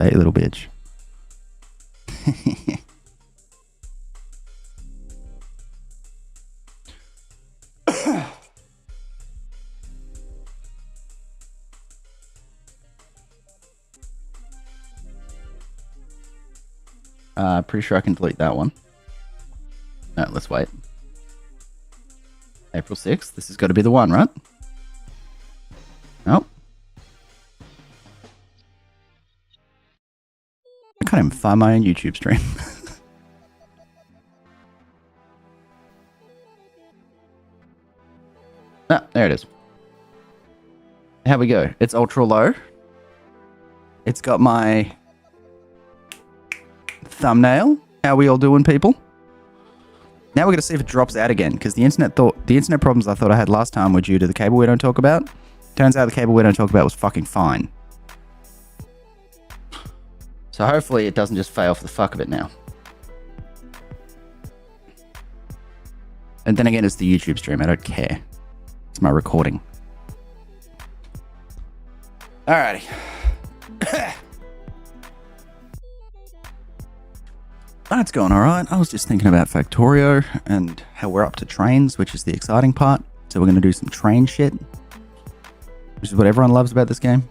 Hey, little bitch. Pretty sure I can delete that one. No, let's wait. April 6th. This has got to be the one, right? Nope. I can't even find my own YouTube stream. Ah, there it is. Here we go. It's ultra low. It's got my thumbnail. How we all doing, people? Now we're going to see if it drops out again, because the internet problems I thought I had last time were due to the cable we don't talk about. Turns out the cable we don't talk about was fucking fine. So hopefully it doesn't just fail for the fuck of it now. And then again, it's the YouTube stream. I don't care. It's my recording. Alrighty. That's going alright. I was just thinking about Factorio and how we're up to trains, which is the exciting part. So we're going to do some train shit, which is what everyone loves about this game.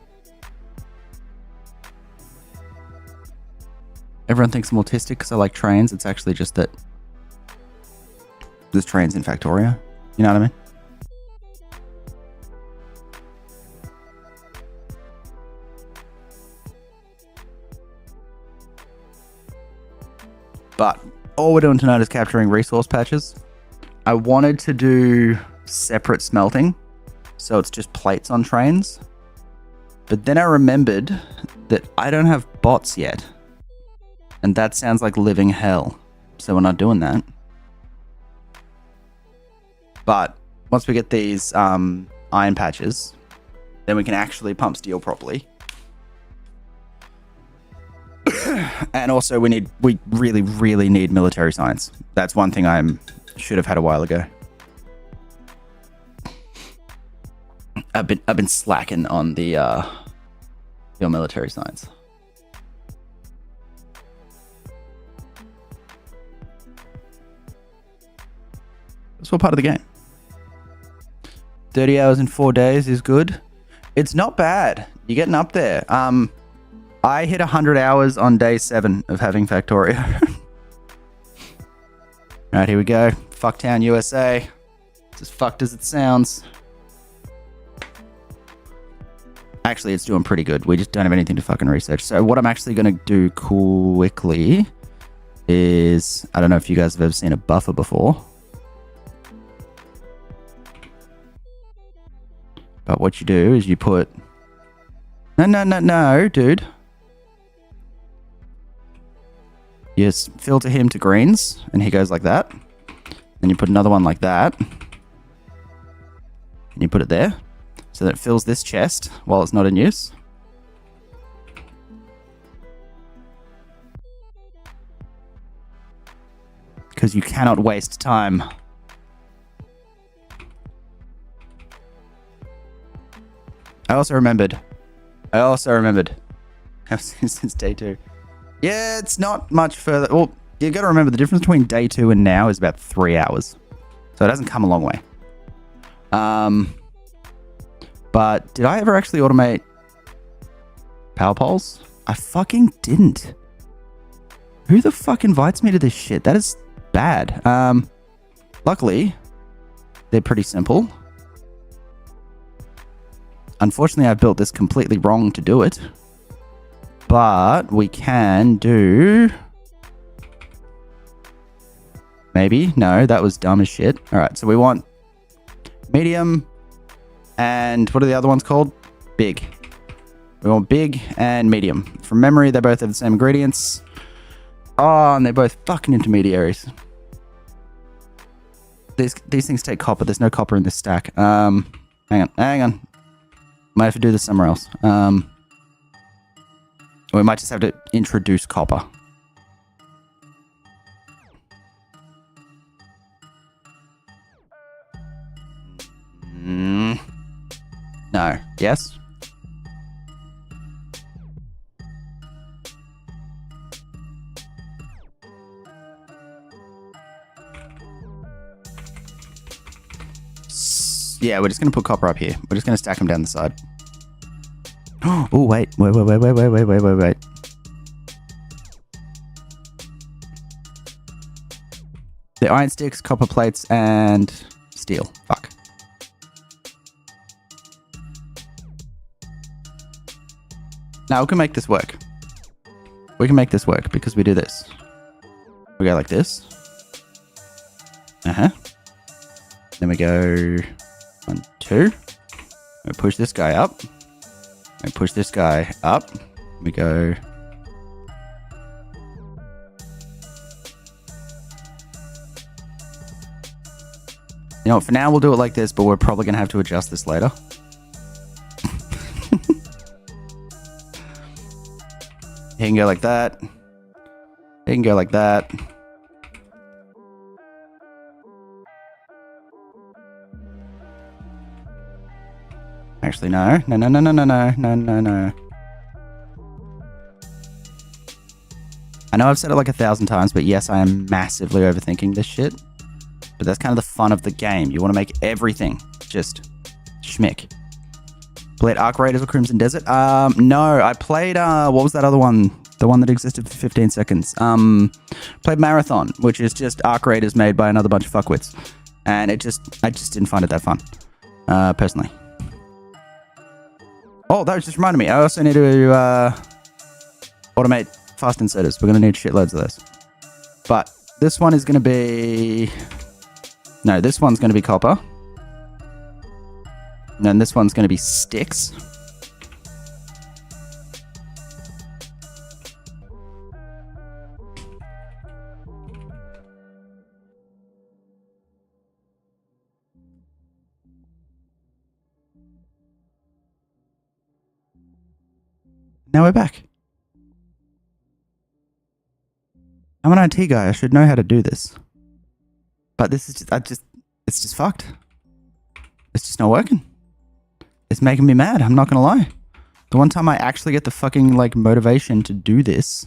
Everyone thinks I'm autistic because I like trains. It's actually just that there's trains in Factorio. You know what I mean? But all we're doing tonight is capturing resource patches. I wanted to do separate smelting, so it's just plates on trains. But then I remembered that I don't have bots yet. And that sounds like living hell. So we're not doing that. But once we get these iron patches, then we can actually pump steel properly. And also we really need military science. That's one thing I should have had a while ago. I've been slacking on the your military science. That's what part of the game. 30 hours in 4 days is good. It's not bad. You're getting up there. I hit 100 hours on day 7 of having Factorio. Alright, here we go. Fucktown, USA. It's as fucked as it sounds. Actually, it's doing pretty good. We just don't have anything to fucking research. So what I'm actually going to do quickly is... I don't know if you guys have ever seen a buffer before. But what you do is you put... No, dude. You just filter him to greens, and he goes like that. Then you put another one like that. And you put it there. So that it fills this chest while it's not in use. Because you cannot waste time. I also remembered. Since day 2. Yeah, it's not much further. Well, you got to remember the difference between day 2 and now is about 3 hours. So it hasn't come a long way. But did I ever actually automate power poles? I fucking didn't. Who the fuck invites me to this shit? That is bad. Luckily, they're pretty simple. Unfortunately, I built this completely wrong to do it. But we can do... Maybe. No, that was dumb as shit. Alright, so we want medium and what are the other ones called? Big. We want big and medium. From memory, they both have the same ingredients. Oh, and they're both fucking intermediaries. These things take copper. There's no copper in this stack. Hang on. Might have to do this somewhere else. We might just have to introduce copper. No. Yes? Yeah, we're just going to put copper up here. We're just going to stack them down the side. Oh, wait. Wait. The iron sticks, copper plates, and steel. Fuck. Now we can make this work. We can make this work because we do this. We go like this. Then we go 1, 2. We push this guy up. We push this guy up. We go. You know what, for now we'll do it like this, but we're probably going to have to adjust this later. He can go like that. He can go like that. Actually, no. No. I know I've said it like 1,000 times, but yes, I am massively overthinking this shit. But that's kind of the fun of the game. You want to make everything just schmick. Played Arc Raiders or Crimson Desert? No, I played, what was that other one? The one that existed for 15 seconds. Played Marathon, which is just Arc Raiders made by another bunch of fuckwits. And I just didn't find it that fun, personally. Oh, that just reminded me. I also need to, automate fast inserters. We're going to need shitloads of those. But this one is going to be... No, this one's going to be copper. And then this one's going to be sticks. Now we're back. I'm an IT guy. I should know how to do this. But this is just, it's just fucked. It's just not working. It's making me mad. I'm not going to lie. The one time I actually get the fucking, like, motivation to do this.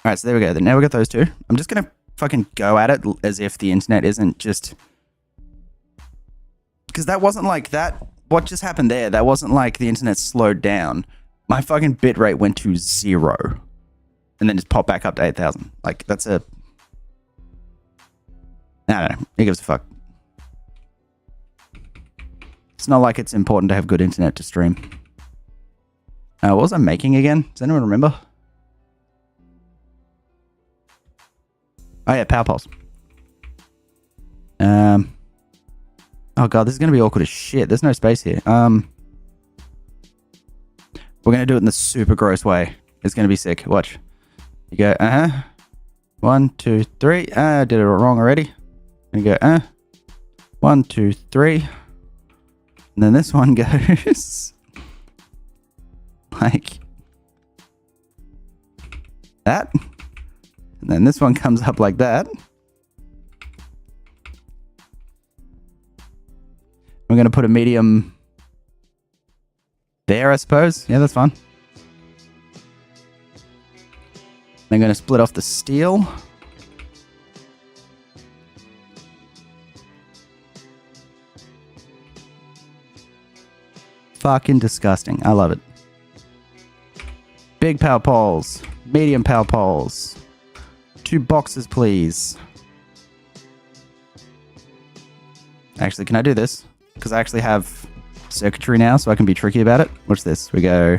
Alright, so there we go. Now we got those two. I'm just going to fucking go at it as if the internet isn't just... Because that wasn't like that... What just happened there? That wasn't like the internet slowed down. My fucking bitrate went to 0. And then just popped back up to 8,000. Like, that's a... I don't know. Who gives a fuck? It's not like it's important to have good internet to stream. What was I making again? Does anyone remember? Oh yeah, power poles. Oh god, this is going to be awkward as shit. There's no space here. We're going to do it in the super gross way. It's going to be sick. Watch. You go, 1, 2, 3. I did it wrong already. And you go, 1, 2, 3. And then this one goes like that. And then this one comes up like that. I'm going to put a medium there, I suppose. Yeah, that's fine. I'm going to split off the steel. Fucking disgusting. I love it. Big power poles. Medium power poles. 2 boxes, please. Actually, can I do this? Because I actually have circuitry now, so I can be tricky about it. Watch this. We go...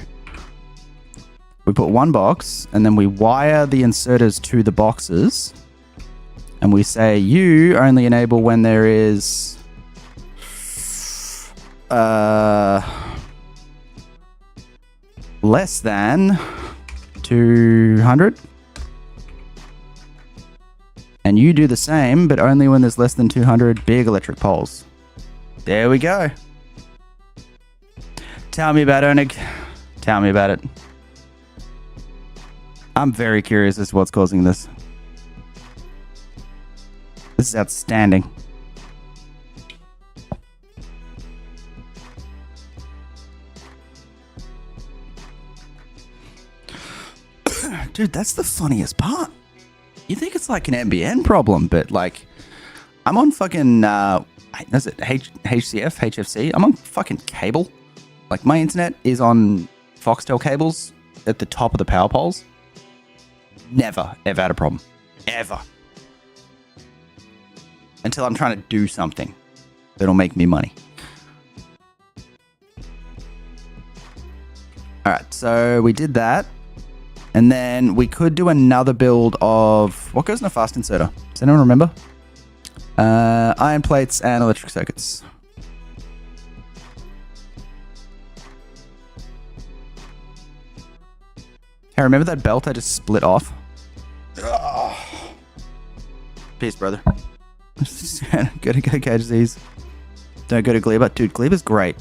We put 1 box, and then we wire the inserters to the boxes. And we say, you only enable when there is... less than 200. And you do the same, but only when there's less than 200 big electric poles. There we go. Tell me about it, Onig. Tell me about it. I'm very curious as to what's causing this. This is outstanding. Dude, that's the funniest part. You think it's like an NBN problem, but like, I'm on fucking Is it HCF, HFC? I'm on fucking cable. Like, my internet is on Foxtel cables at the top of the power poles. Never, ever had a problem. Ever. Until I'm trying to do something that'll make me money. Alright, so we did that. And then we could do another build of... What goes in a fast inserter? Does anyone remember? Iron plates and electric circuits. Hey, remember that belt I just split off? Ugh. Peace, brother. Go to KGZs. Don't go to Gleba. Dude, Gleba's great.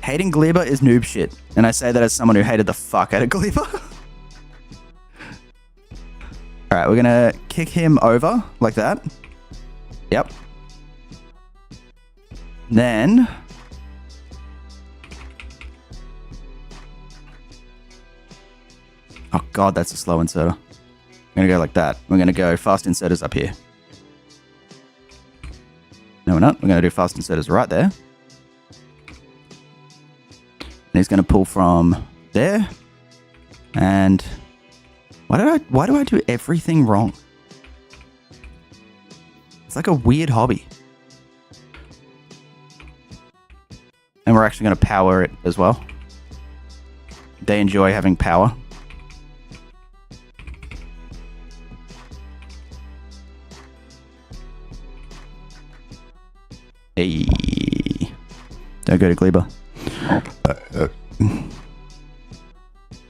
Hating Gleba is noob shit. And I say that as someone who hated the fuck out of Gleba. Alright, we're gonna kick him over like that. Yep. Then... Oh god, that's a slow inserter. We're gonna go like that. We're gonna go fast inserters up here. No, we're not. We're gonna do fast inserters right there. And he's gonna pull from there. And why do I do everything wrong? It's like a weird hobby. And we're actually gonna power it as well. They enjoy having power. Hey. Don't go to Gleba.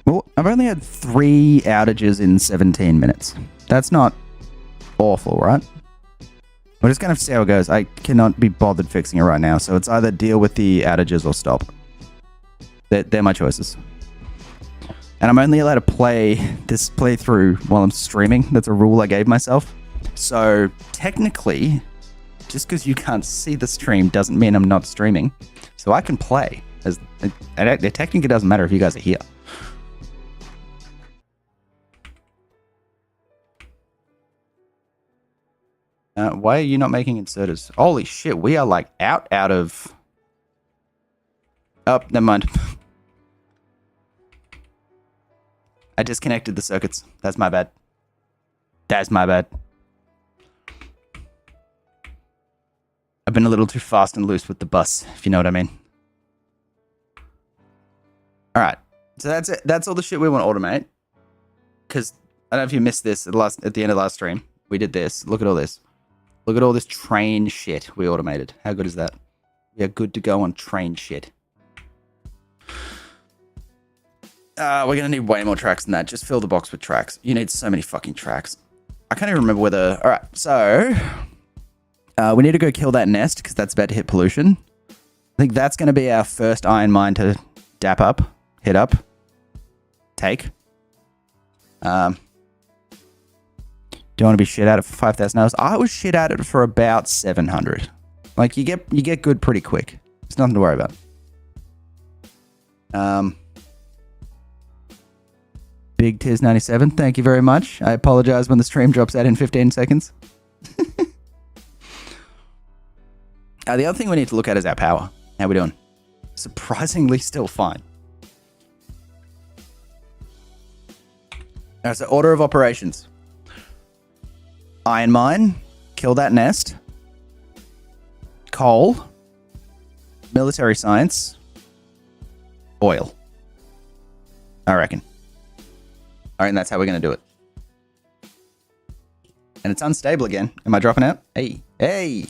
Well, I've only had 3 outages in 17 minutes. That's not awful, right? We're just going to have to see how it goes. I cannot be bothered fixing it right now, so it's either deal with the outages or stop. They're my choices. And I'm only allowed to play this playthrough while I'm streaming. That's a rule I gave myself. So, technically... Just because you can't see the stream doesn't mean I'm not streaming. So I can play. It technically doesn't matter if you guys are here. Why are you not making inserters? Holy shit, we are like out of... Oh, never mind. I disconnected the circuits. That's my bad. That's my bad. I've been a little too fast and loose with the bus, if you know what I mean. Alright, so that's it. That's all the shit we want to automate. Because, I don't know if you missed this at the end of last stream. We did this. Look at all this. Look at all this train shit we automated. How good is that? We are good to go on train shit. We're going to need way more tracks than that. Just fill the box with tracks. You need so many fucking tracks. I can't even remember whether... Alright, so... we need to go kill that nest because that's about to hit pollution. I think that's going to be our first iron mine to dap up, hit up, take. Do you want to be shit at it for 5,000 hours? I was shit at it for about 700. Like you get good pretty quick. There's nothing to worry about. Big Tiz 97, thank you very much. I apologize when the stream drops out in 15 seconds. The other thing we need to look at is our power. How we doing? Surprisingly still fine. Alright, so order of operations. Iron mine. Kill that nest. Coal. Military science. Oil. I reckon. Alright, and that's how we're going to do it. And it's unstable again. Am I dropping out? Hey. Hey!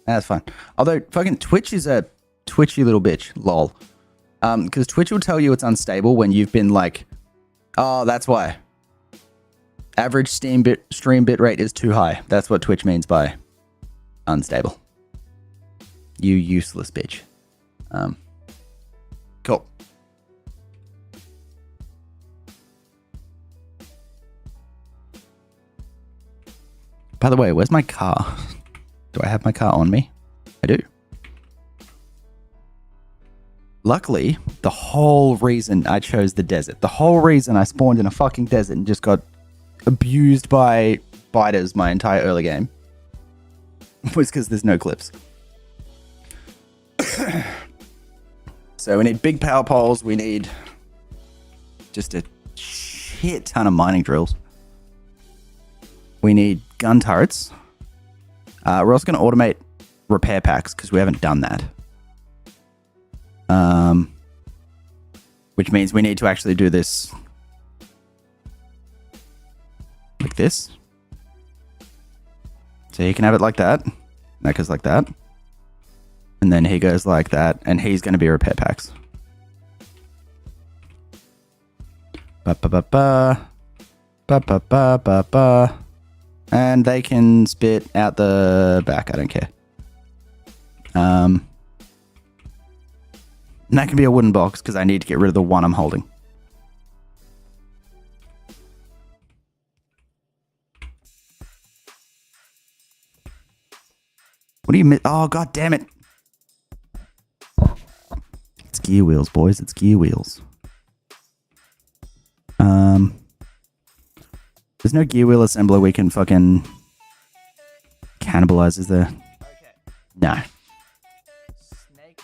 That's fine. Although, fucking Twitch is a twitchy little bitch. Lol. Because Twitch will tell you it's unstable when you've been like, oh, that's why. Average stream bit rate is too high. That's what Twitch means by unstable. You useless bitch. Cool. By the way, where's my car? Do I have my car on me? I do. Luckily, the whole reason I chose the desert, the whole reason I spawned in a fucking desert and just got abused by spiders my entire early game was because there's no cliffs. So we need big power poles. We need just a shit ton of mining drills. We need gun turrets. We're also going to automate repair packs because we haven't done that. Which means we need to actually do this like this. So he can have it like that. That goes like that. And then he goes like that. And he's going to be repair packs. Ba-ba-ba-ba. Ba-ba-ba-ba-ba. And they can spit out the back. I don't care. And that can be a wooden box because I need to get rid of the one I'm holding. What do you miss? Oh, god damn it. It's gear wheels, boys. It's gear wheels. There's no gear wheel assembler we can fucking cannibalize, is there? Okay. No. Snake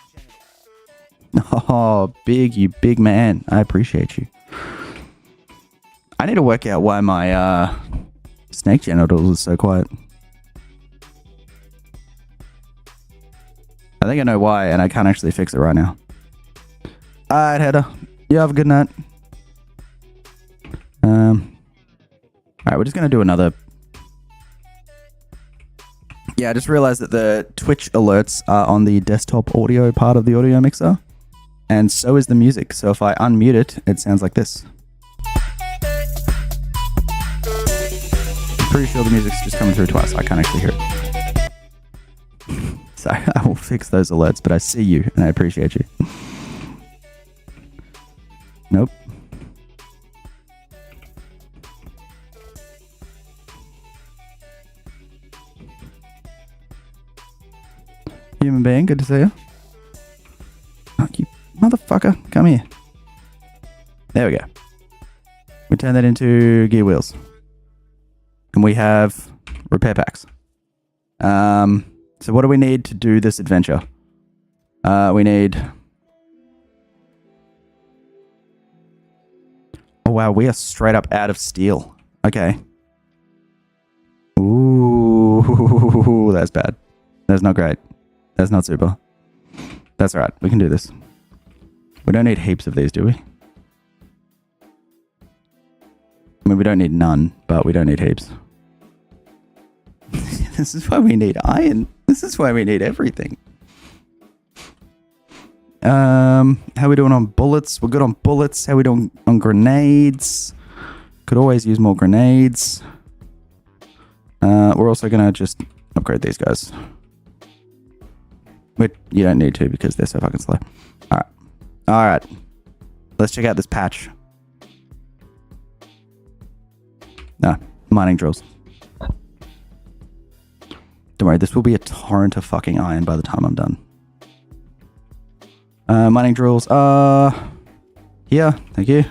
genitals. Oh, big, you big man. I appreciate you. I need to work out why my snake genitals is so quiet. I think I know why, and I can't actually fix it right now. Alright, Heather. You have a good night. Alright, we're just going to do another... Yeah, I just realized that the Twitch alerts are on the desktop audio part of the audio mixer. And so is the music. So if I unmute it, it sounds like this. Pretty sure the music's just coming through twice. I can't actually hear it. So I will fix those alerts, but I see you and I appreciate you. Nope. Human being, good to see you. Oh, you motherfucker, come here. There we go. We turn that into gear wheels. And we have repair packs. So what do we need to do this adventure? We need... Oh wow, we are straight up out of steel. Okay. Ooh, that's bad. That's not great. That's not super. That's alright, we can do this. We don't need heaps of these, do we? I mean, we don't need none, but we don't need heaps. This is why we need iron. This is why we need everything. How are we doing on bullets? We're good on bullets. How are we doing on grenades? Could always use more grenades. We're also going to just upgrade these guys. But you don't need to because they're so fucking slow. Alright. Alright. Let's check out this patch. Mining drills. Don't worry, this will be a torrent of fucking iron by the time I'm done. Mining drills are here. Thank you.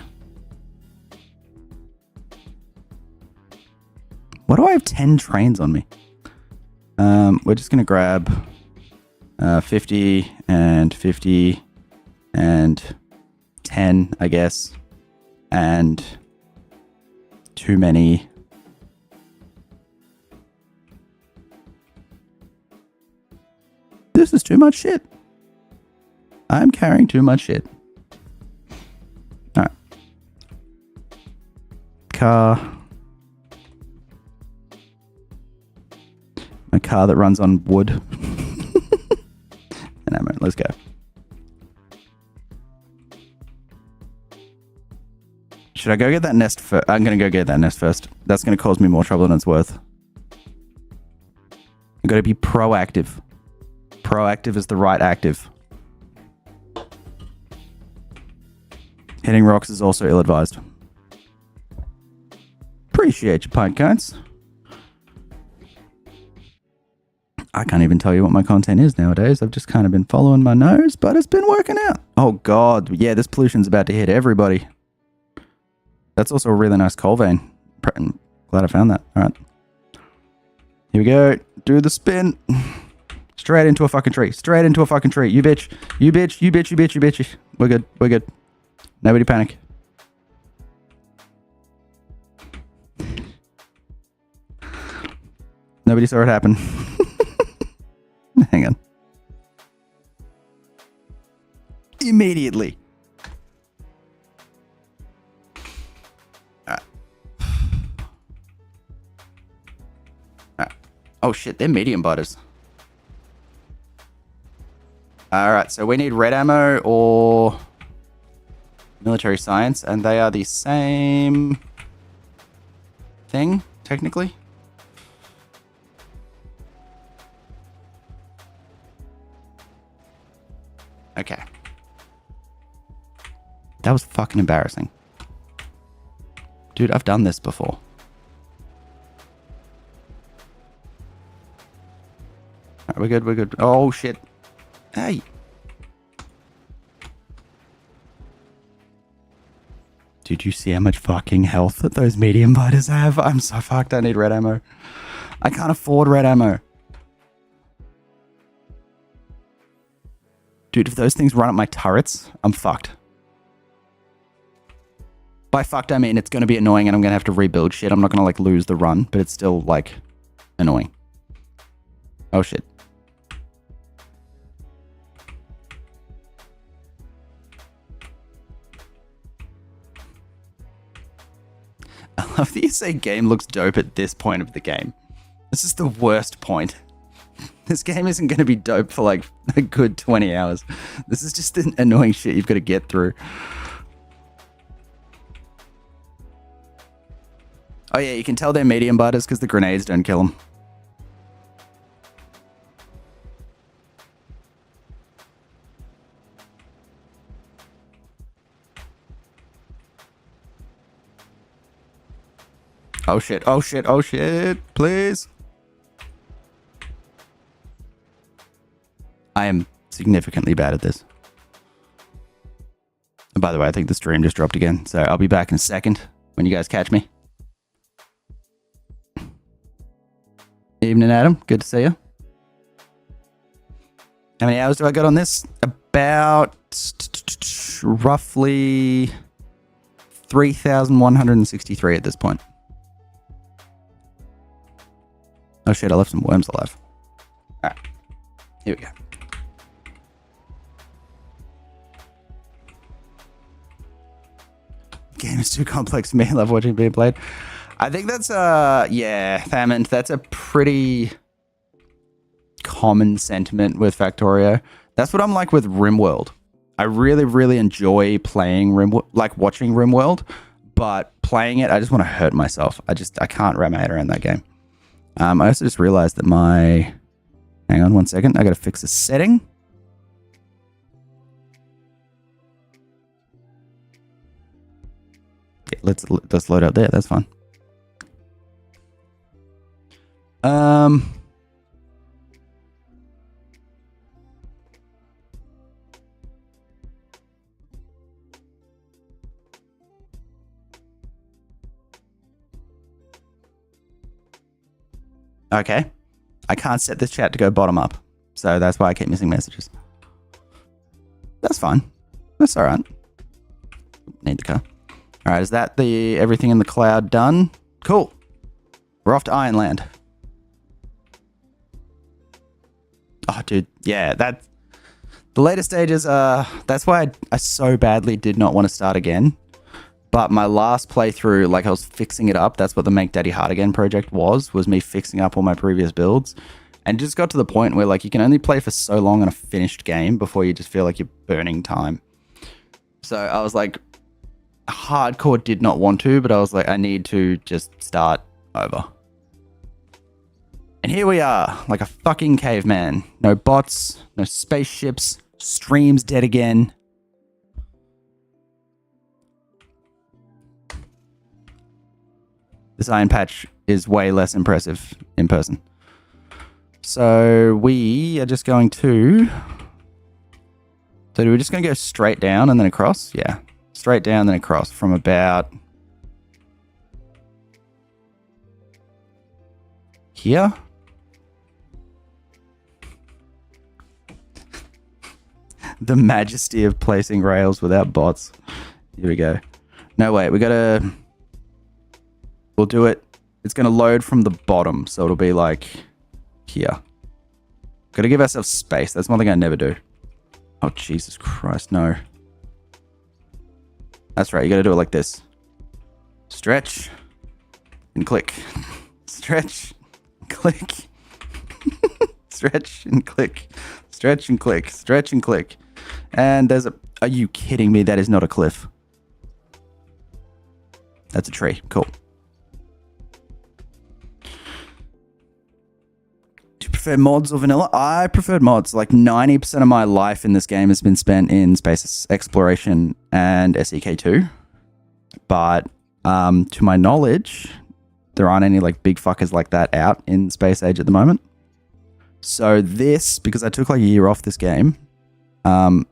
Why do I have 10 trains on me? We're just going to grab 50 and 50 and 10, I guess. And too many. This is too much shit. I'm carrying too much shit. Alright. Car. A car that runs on wood. And ammo. Let's go. Should I go get that nest first? I'm going to go get that nest first. That's going to cause me more trouble than it's worth. I've got to be proactive. Proactive is the right active. Hitting rocks is also ill-advised. Appreciate you, pint cones. I can't even tell you what my content is nowadays. I've just kind of been following my nose, but it's been working out. Oh god, yeah, this pollution's about to hit everybody. That's also a really nice coal vein. Glad I found that. Alright. Here we go. Do the spin. Straight into a fucking tree. Straight into a fucking tree. You bitch. You bitch. You bitch. You bitch. You bitch. We're good. We're good. Nobody panic. Nobody saw it happen. Hang on. Immediately. Oh shit, they're medium butters. Alright, so we need red ammo or military science, and they are the same thing, technically. Okay. That was fucking embarrassing. Dude, I've done this before. Alright, we're good, we're good. Oh shit. Hey. Did you see how much fucking health that those medium biters have? I'm so fucked. I need red ammo. I can't afford red ammo. Dude, if those things run up my turrets, I'm fucked. By fucked, I mean it's going to be annoying and I'm going to have to rebuild shit. I'm not going to, like, lose the run, but it's still, like, annoying. Oh, shit. I love that you say game looks dope at this point of the game. This is the worst point. This game isn't going to be dope for like a good 20 hours. This is just an annoying shit you've got to get through. Oh yeah, you can tell they're medium butters because the grenades don't kill them. Oh shit, oh shit, oh shit, please. I am significantly bad at this. And by the way, I think the stream just dropped again, so I'll be back in a second when you guys catch me. Evening, Adam. Good to see you. How many hours do I got on this? About roughly 3,163 at this point. Oh shit, I left some worms alive. Alright. Here we go. Game is too complex for me. I love watching it being played. I think that's yeah, Famine. That's a pretty common sentiment with Factorio. That's what I'm like with RimWorld. I really, really enjoy playing like watching RimWorld, but playing it, I just want to hurt myself. I can't wrap my head around that game. I also just realized that hang on one second. I got to fix the setting. Yeah, let's load up there. That's fine. Okay. I can't set this chat to go bottom up. So that's why I keep missing messages. That's fine. That's all right. Need the car. All right. Is that everything in the cloud done? Cool. We're off to Ironland. Oh, dude. Yeah, the later stages, that's why I so badly did not want to start again. But my last playthrough, like I was fixing it up. That's what the Make Daddy Hard Again project was me fixing up all my previous builds. And just got to the point where like you can only play for so long on a finished game before you just feel like you're burning time. So I was like, hardcore did not want to, but I was like, I need to just start over. And here we are, like a fucking caveman. No bots, no spaceships, stream's dead again. This iron patch is way less impressive in person. So we are just going to... So we're just going to go straight down and then across? Yeah. Straight down then across from about... here. The majesty of placing rails without bots. Here we go. No, wait, we'll do it. It's going to load from the bottom, so it'll be like here. Got to give ourselves space. That's one thing I never do. Oh, Jesus Christ, no. That's right, you got to do it like this. Stretch and click. Stretch, click. Stretch and click. Stretch and click. Stretch and click. And there's a... Are you kidding me? That is not a cliff. That's a tree. Cool. Do you prefer mods or vanilla? I preferred mods. Like 90% of my life in this game has been spent in space exploration and SEK2. But to my knowledge, there aren't any like big fuckers like that out in Space Age at the moment. So this, because I took like a year off this game,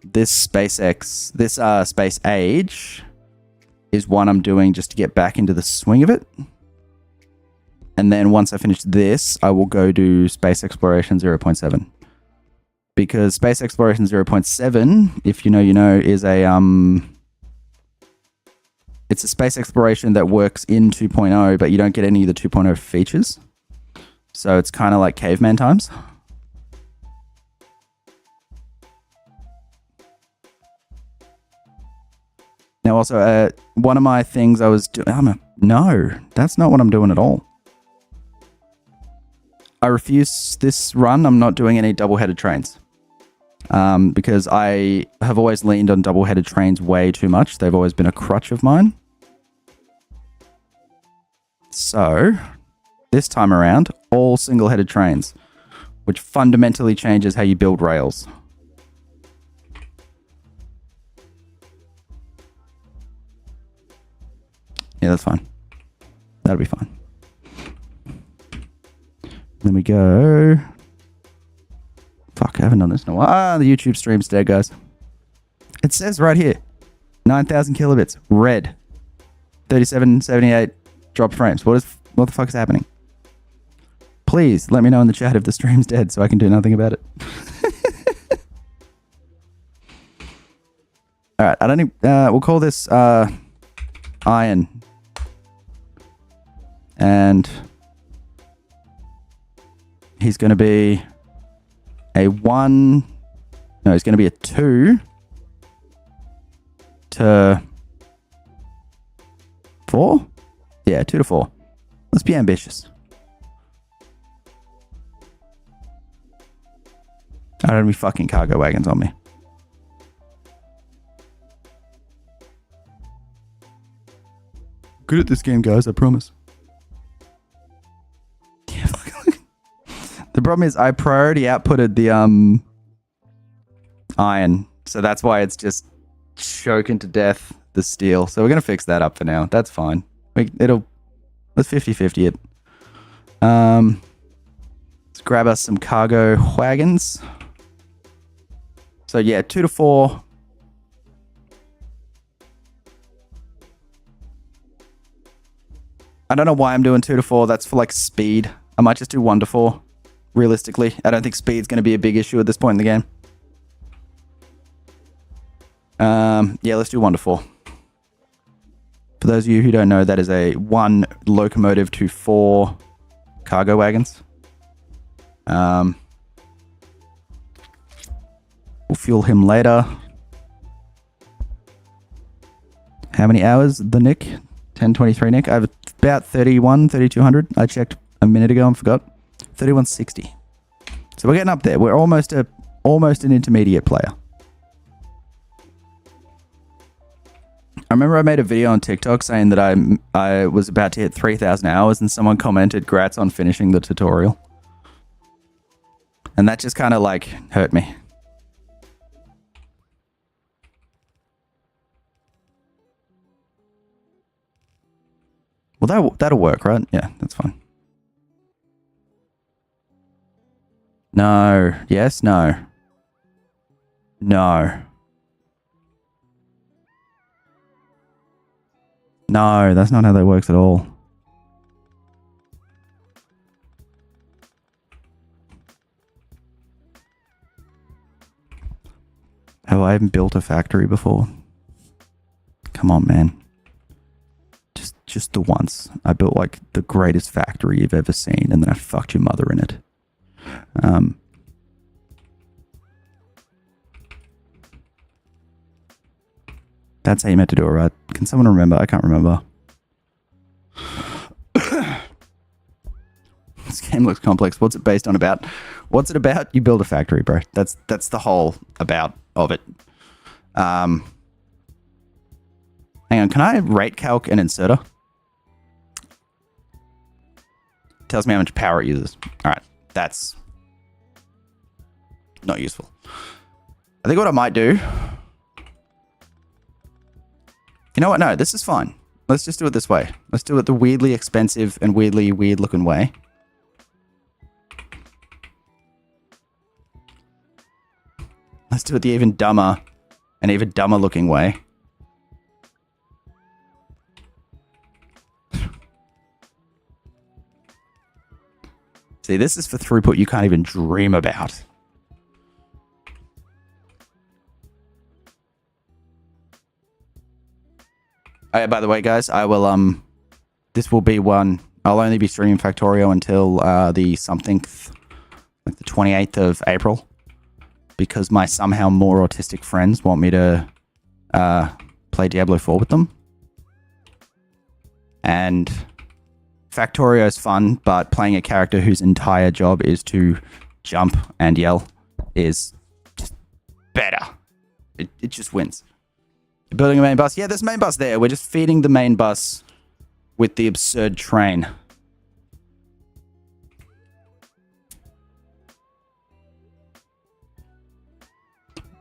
this Space Age is one I'm doing just to get back into the swing of it. And then once I finish this, I will go do Space Exploration 0.7. Because Space Exploration 0.7, if you know, you know, is a it's a space exploration that works in 2.0, but you don't get any of the 2.0 features. So it's kind of like caveman times. Now also, one of my things I was doing... no, that's not what I'm doing at all. I refuse this run. I'm not doing any double-headed trains. Because I have always leaned on double-headed trains way too much. They've always been a crutch of mine. So, this time around, all single-headed trains, which fundamentally changes how you build rails. Yeah, that's fine. That'll be fine. Then we go... Fuck, I haven't done this in a while. Ah, the YouTube stream's dead, guys. It says right here, 9,000 kilobits, red, 3778 drop frames. What the fuck is happening? Please let me know in the chat if the stream's dead so I can do nothing about it. All right, I don't need, we'll call this iron. And he's going to be a 1, no, it's going to be a 2 to 4? Yeah, 2 to 4. Let's be ambitious. I don't have any fucking cargo wagons on me. Good at this game, guys, I promise. Yeah, the problem is I priority outputted the iron, so that's why it's just choking to death the steel. So we're gonna fix that up for now. That's fine. Let's 50-50 it. Let's grab us some cargo wagons. So yeah, 2 to 4. I don't know why I'm doing 2 to 4. That's for like speed. I might just do 1 to 4. Realistically, I don't think speed's going to be a big issue at this point in the game. Yeah, let's do 1 to 4. For those of you who don't know, that is a 1 locomotive to 4 cargo wagons. We'll fuel him later. How many hours, the Nick? 1023 Nick. I have about 3,200. I checked a minute ago and forgot. 3160. So we're getting up there. We're almost an intermediate player. I remember I made a video on TikTok saying that I was about to hit 3,000 hours and someone commented, "Grats on finishing the tutorial." And that just kind of like hurt me. Well, that'll work, right? Yeah, that's fine. No. Yes, no. No. No, that's not how that works at all. Have I even built a factory before? Come on, man. Just the once. I built like the greatest factory you've ever seen, and then I fucked your mother in it. That's how you meant to do it, right? Can someone remember? I can't remember. This game looks complex. What's it based on about? What's it about? You build a factory, bro. That's the whole about of it. Hang on, can I rate calc an inserter? Tells me how much power it uses. Alright, that's not useful. I think what I might do... You know what? No, this is fine. Let's just do it this way. Let's do it the weirdly expensive and weirdly weird looking way. Let's do it the even dumber and even dumber looking way. See, this is for throughput you can't even dream about. Oh, yeah, by the way, guys, I will, this will be one, I'll only be streaming Factorio until, the something, like the 28th of April, because my somehow more autistic friends want me to, play Diablo 4 with them. And Factorio is fun, but playing a character whose entire job is to jump and yell is just better. It just wins. You're building a main bus? Yeah, there's a main bus there. We're just feeding the main bus with the absurd train.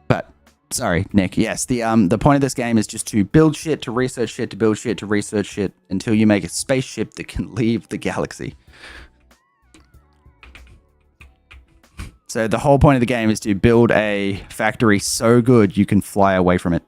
But, sorry, Nick. Yes, the point of this game is just to build shit, to research shit, to build shit, to research shit, until you make a spaceship that can leave the galaxy. So the whole point of the game is to build a factory so good you can fly away from it.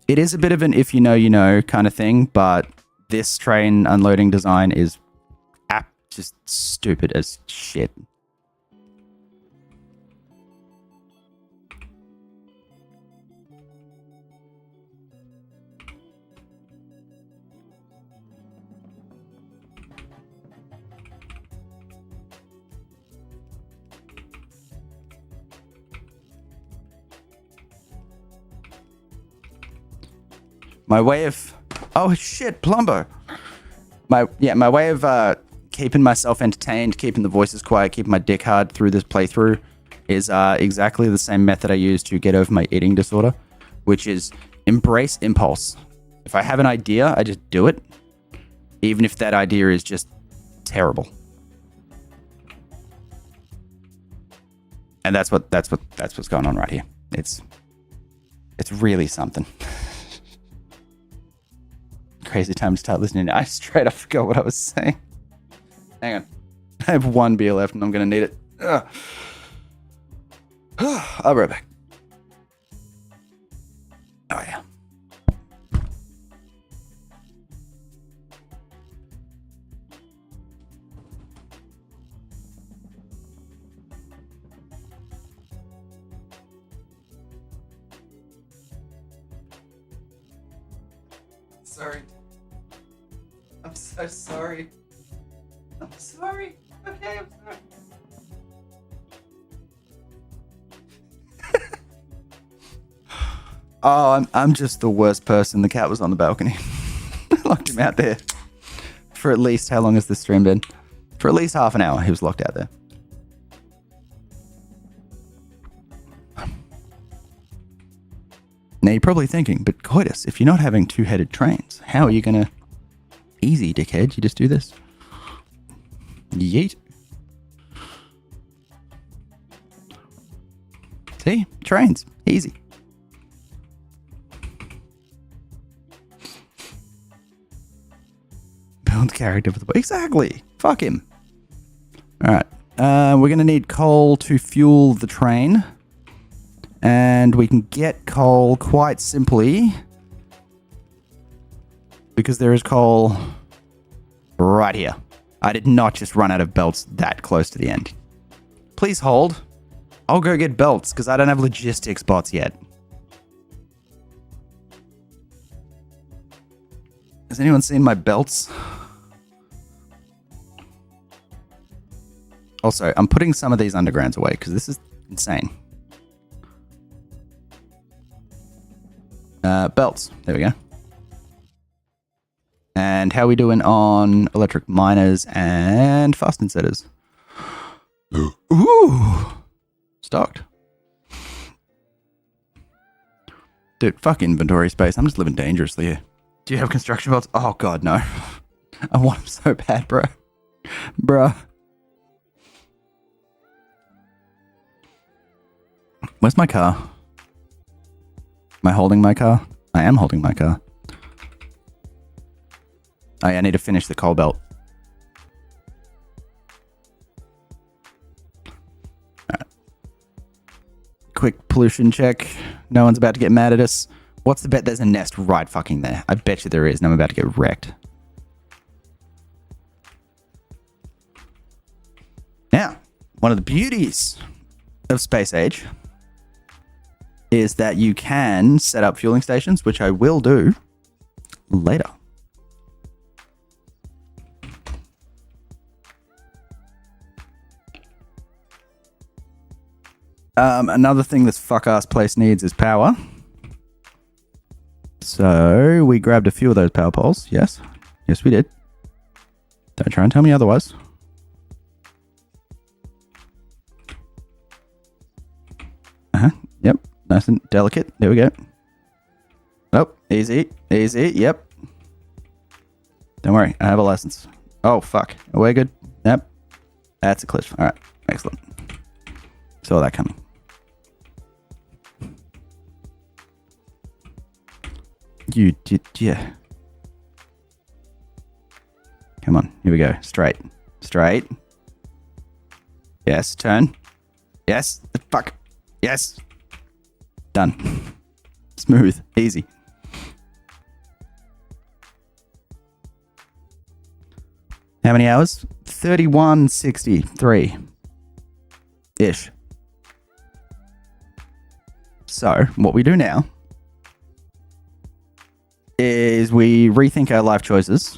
It is a bit of an if you know, you know kind of thing, but this train unloading design is just stupid as shit. My way of... Oh, shit, Plumbo. My way of keeping myself entertained, keeping the voices quiet, keeping my dick hard through this playthrough is exactly the same method I use to get over my eating disorder, which is embrace impulse. If I have an idea, I just do it, even if that idea is just terrible. And that's what's going on right here. It's really something. Crazy time to start listening. I straight up forgot what I was saying. Hang on. I have one beer left and I'm going to need it. I'll be right back. Oh, yeah. Sorry. I'm so sorry. I'm sorry. Okay, I'm sorry. Oh, I'm just the worst person. The cat was on the balcony. I locked him out there. For at least, how long has this stream been? For at least half an hour, he was locked out there. Now you're probably thinking, but Coitus, if you're not having two-headed trains, how are you gonna... Easy, dickhead, you just do this. Yeet. See? Trains. Easy. Build character for the... Exactly! Fuck him. Alright. We're gonna need coal to fuel the train. And we can get coal quite simply Because there is coal right here. I did not just run out of belts that close to the end. Please hold. I'll go get belts because I don't have logistics bots yet. Has anyone seen my belts? Also, I'm putting some of these undergrounds away because this is insane. Belts. There we go. And how are we doing on electric miners and fast insetters? Ooh. Stocked. Dude, fuck inventory space. I'm just living dangerously here. Do you have construction belts? Oh, God, no. I want them so bad, bro. Bruh. Where's my car? Am I holding my car? I am holding my car. Oh, yeah, I need to finish the coal belt. Alright. Quick pollution check. No one's about to get mad at us. What's the bet? There's a nest right fucking there. I bet you there is, and I'm about to get wrecked. Now, one of the beauties of Space Age is that you can set up fueling stations, which I will do later. Another thing this fuck-ass place needs is power. So we grabbed a few of those power poles. Yes. Yes, we did. Don't try and tell me otherwise. Yep. Nice and delicate. There we go. Oh, easy. Easy. Yep. Don't worry. I have a license. Oh, fuck. We're good. Yep. That's a cliff. All right. Excellent. Saw that coming. You did, yeah. Come on, here we go. Straight. Straight. Yes, turn. Yes. Fuck. Yes. Done. Smooth. Easy. How many hours? 3163-ish. So, what we do now is we rethink our life choices,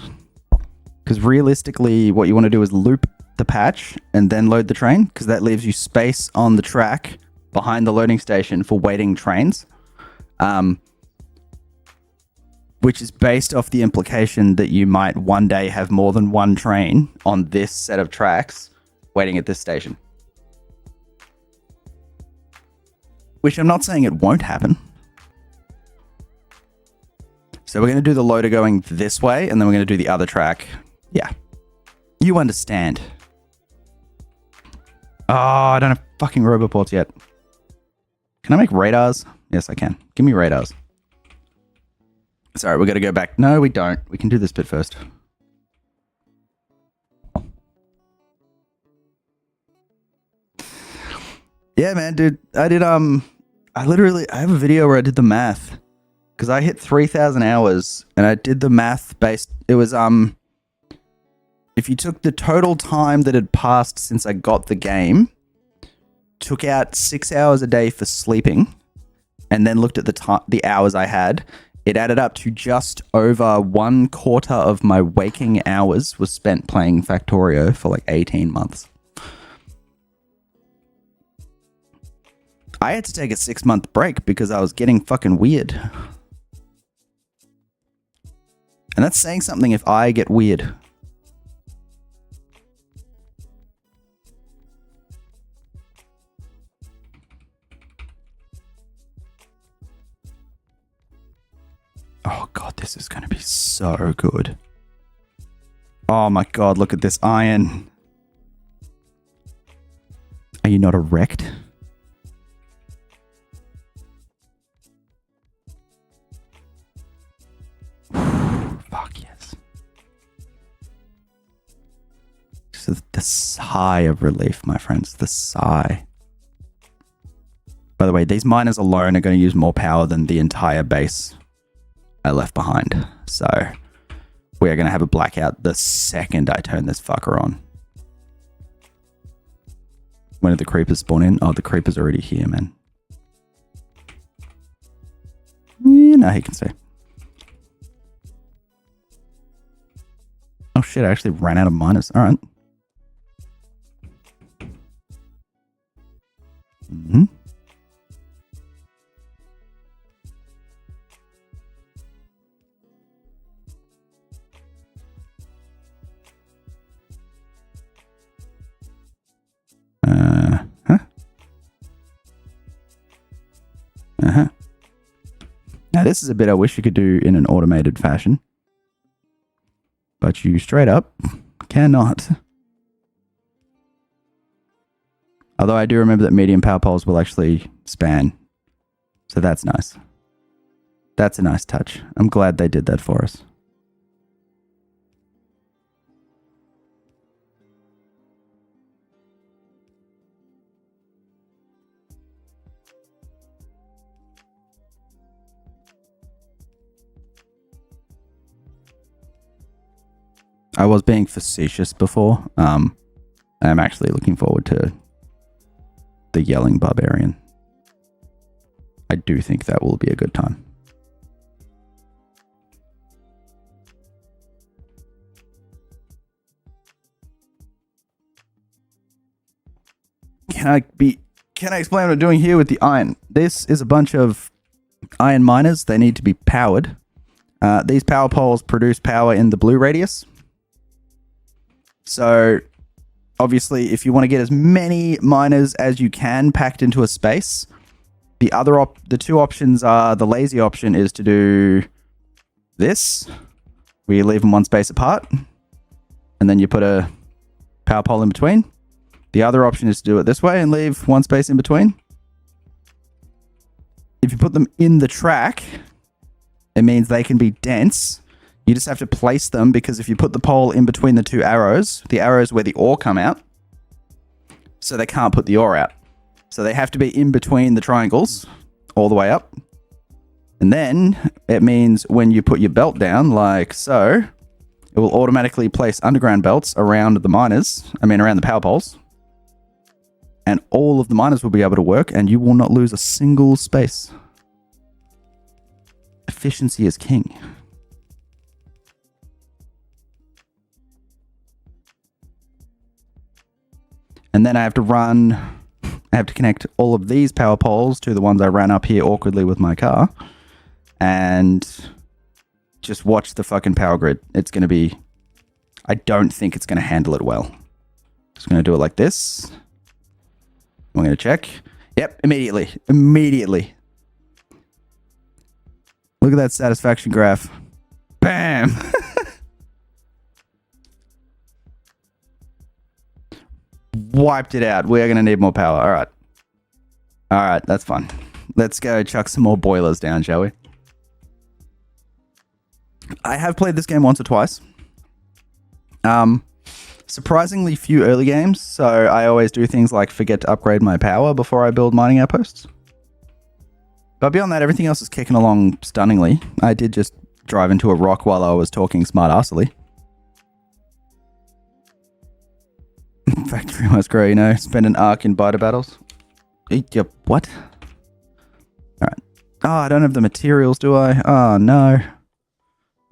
because realistically what you want to do is loop the patch and then load the train, because that leaves you space on the track behind the loading station for waiting trains, which is based off the implication that you might one day have more than one train on this set of tracks waiting at this station, which I'm not saying it won't happen. So we're going to do the loader going this way, and then we're going to do the other track. Yeah. You understand. Oh, I don't have fucking roboports yet. Can I make radars? Yes, I can. Give me radars. Sorry, we're going to go back. No, we don't. We can do this bit first. Yeah, man, dude. I have a video where I did the math. Because I hit 3,000 hours and I did the math based. It was, if you took the total time that had passed since I got the game, took out 6 hours a day for sleeping, and then looked at the hours I had, it added up to just over 1/4 of my waking hours was spent playing Factorio for like 18 months. I had to take a 6-month break because I was getting fucking weird. And that's saying something if I get weird. Oh god, this is going to be so good. Oh my god, look at this iron. Are you not erect? Fuck yes. So the sigh of relief, my friends. The sigh. By the way, these miners alone are going to use more power than the entire base I left behind. So We are going to have a blackout the second I turn this fucker on. When did the creepers spawn in? Oh, the creeper's already here, man. Yeah, no, he can stay. Oh shit, I actually ran out of miners. Alright. Mm-hmm. Now this is a bit I wish you could do in an automated fashion. But you straight up cannot. Although I do remember that medium power poles will actually span. So that's nice. That's a nice touch. I'm glad they did that for us. I was being facetious before. I'm actually looking forward to the Yelling Barbarian. I do think that will be a good time. Can I explain what I'm doing here with the iron? This is a bunch of iron miners. They need to be powered. These power poles produce power in the blue radius. So, obviously, if you want to get as many miners as you can packed into a space, the two options are, the lazy option is to do this, where you leave them one space apart, and then you put a power pole in between. The other option is to do it this way and leave one space in between. If you put them in the track, it means they can be dense. You just have to place them, because if you put the pole in between the two arrows, the arrows where the ore come out, so they can't put the ore out. So they have to be in between the triangles all the way up. And then it means when you put your belt down like so, it will automatically place underground belts around the miners, around the power poles. And all of the miners will be able to work, and you will not lose a single space. Efficiency is king. And then I have to connect all of these power poles to the ones I ran up here awkwardly with my car. And just watch the fucking power grid. It's going to be... I don't think it's going to handle it well. Just going to do it like this. I'm going to check. Yep, immediately. Immediately. Look at that satisfaction graph. Bam! Wiped it out. We are going to need more power. All right. All right, that's fun. Let's go chuck some more boilers down, shall we? I have played this game once or twice. Surprisingly few early games, so I always do things like forget to upgrade my power before I build mining outposts. But beyond that, everything else is kicking along stunningly. I did just drive into a rock while I was talking smart-arsely. Factory must grow, spend an arc in biter battles. Yep, what? Alright. Oh, I don't have the materials, do I? Oh, no.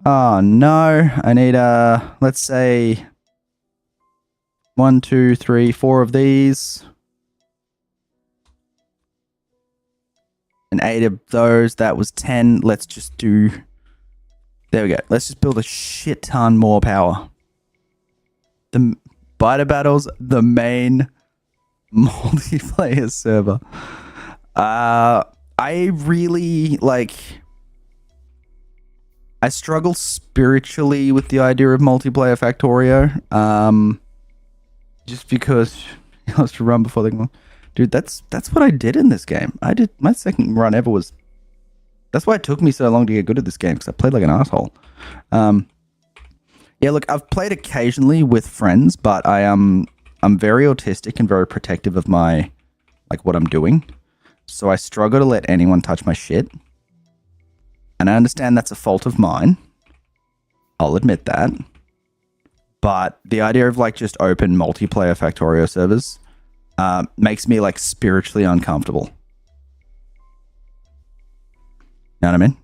Oh, no. I need, let's say 1, 2, 3, 4 of these. And 8 of those. That was 10. Let's just do... There we go. Let's just build a shit ton more power. The biter battles, the main multiplayer server. I really, I struggle spiritually with the idea of multiplayer Factorio. Just because it has to run before they can... Dude, that's what I did in this game. My second run ever was... That's why it took me so long to get good at this game, because I played like an asshole. Yeah, look, I've played occasionally with friends, but I'm very autistic and very protective of my, what I'm doing. So I struggle to let anyone touch my shit. And I understand that's a fault of mine. I'll admit that. But the idea of like just open multiplayer Factorio servers makes me like spiritually uncomfortable. You know what I mean?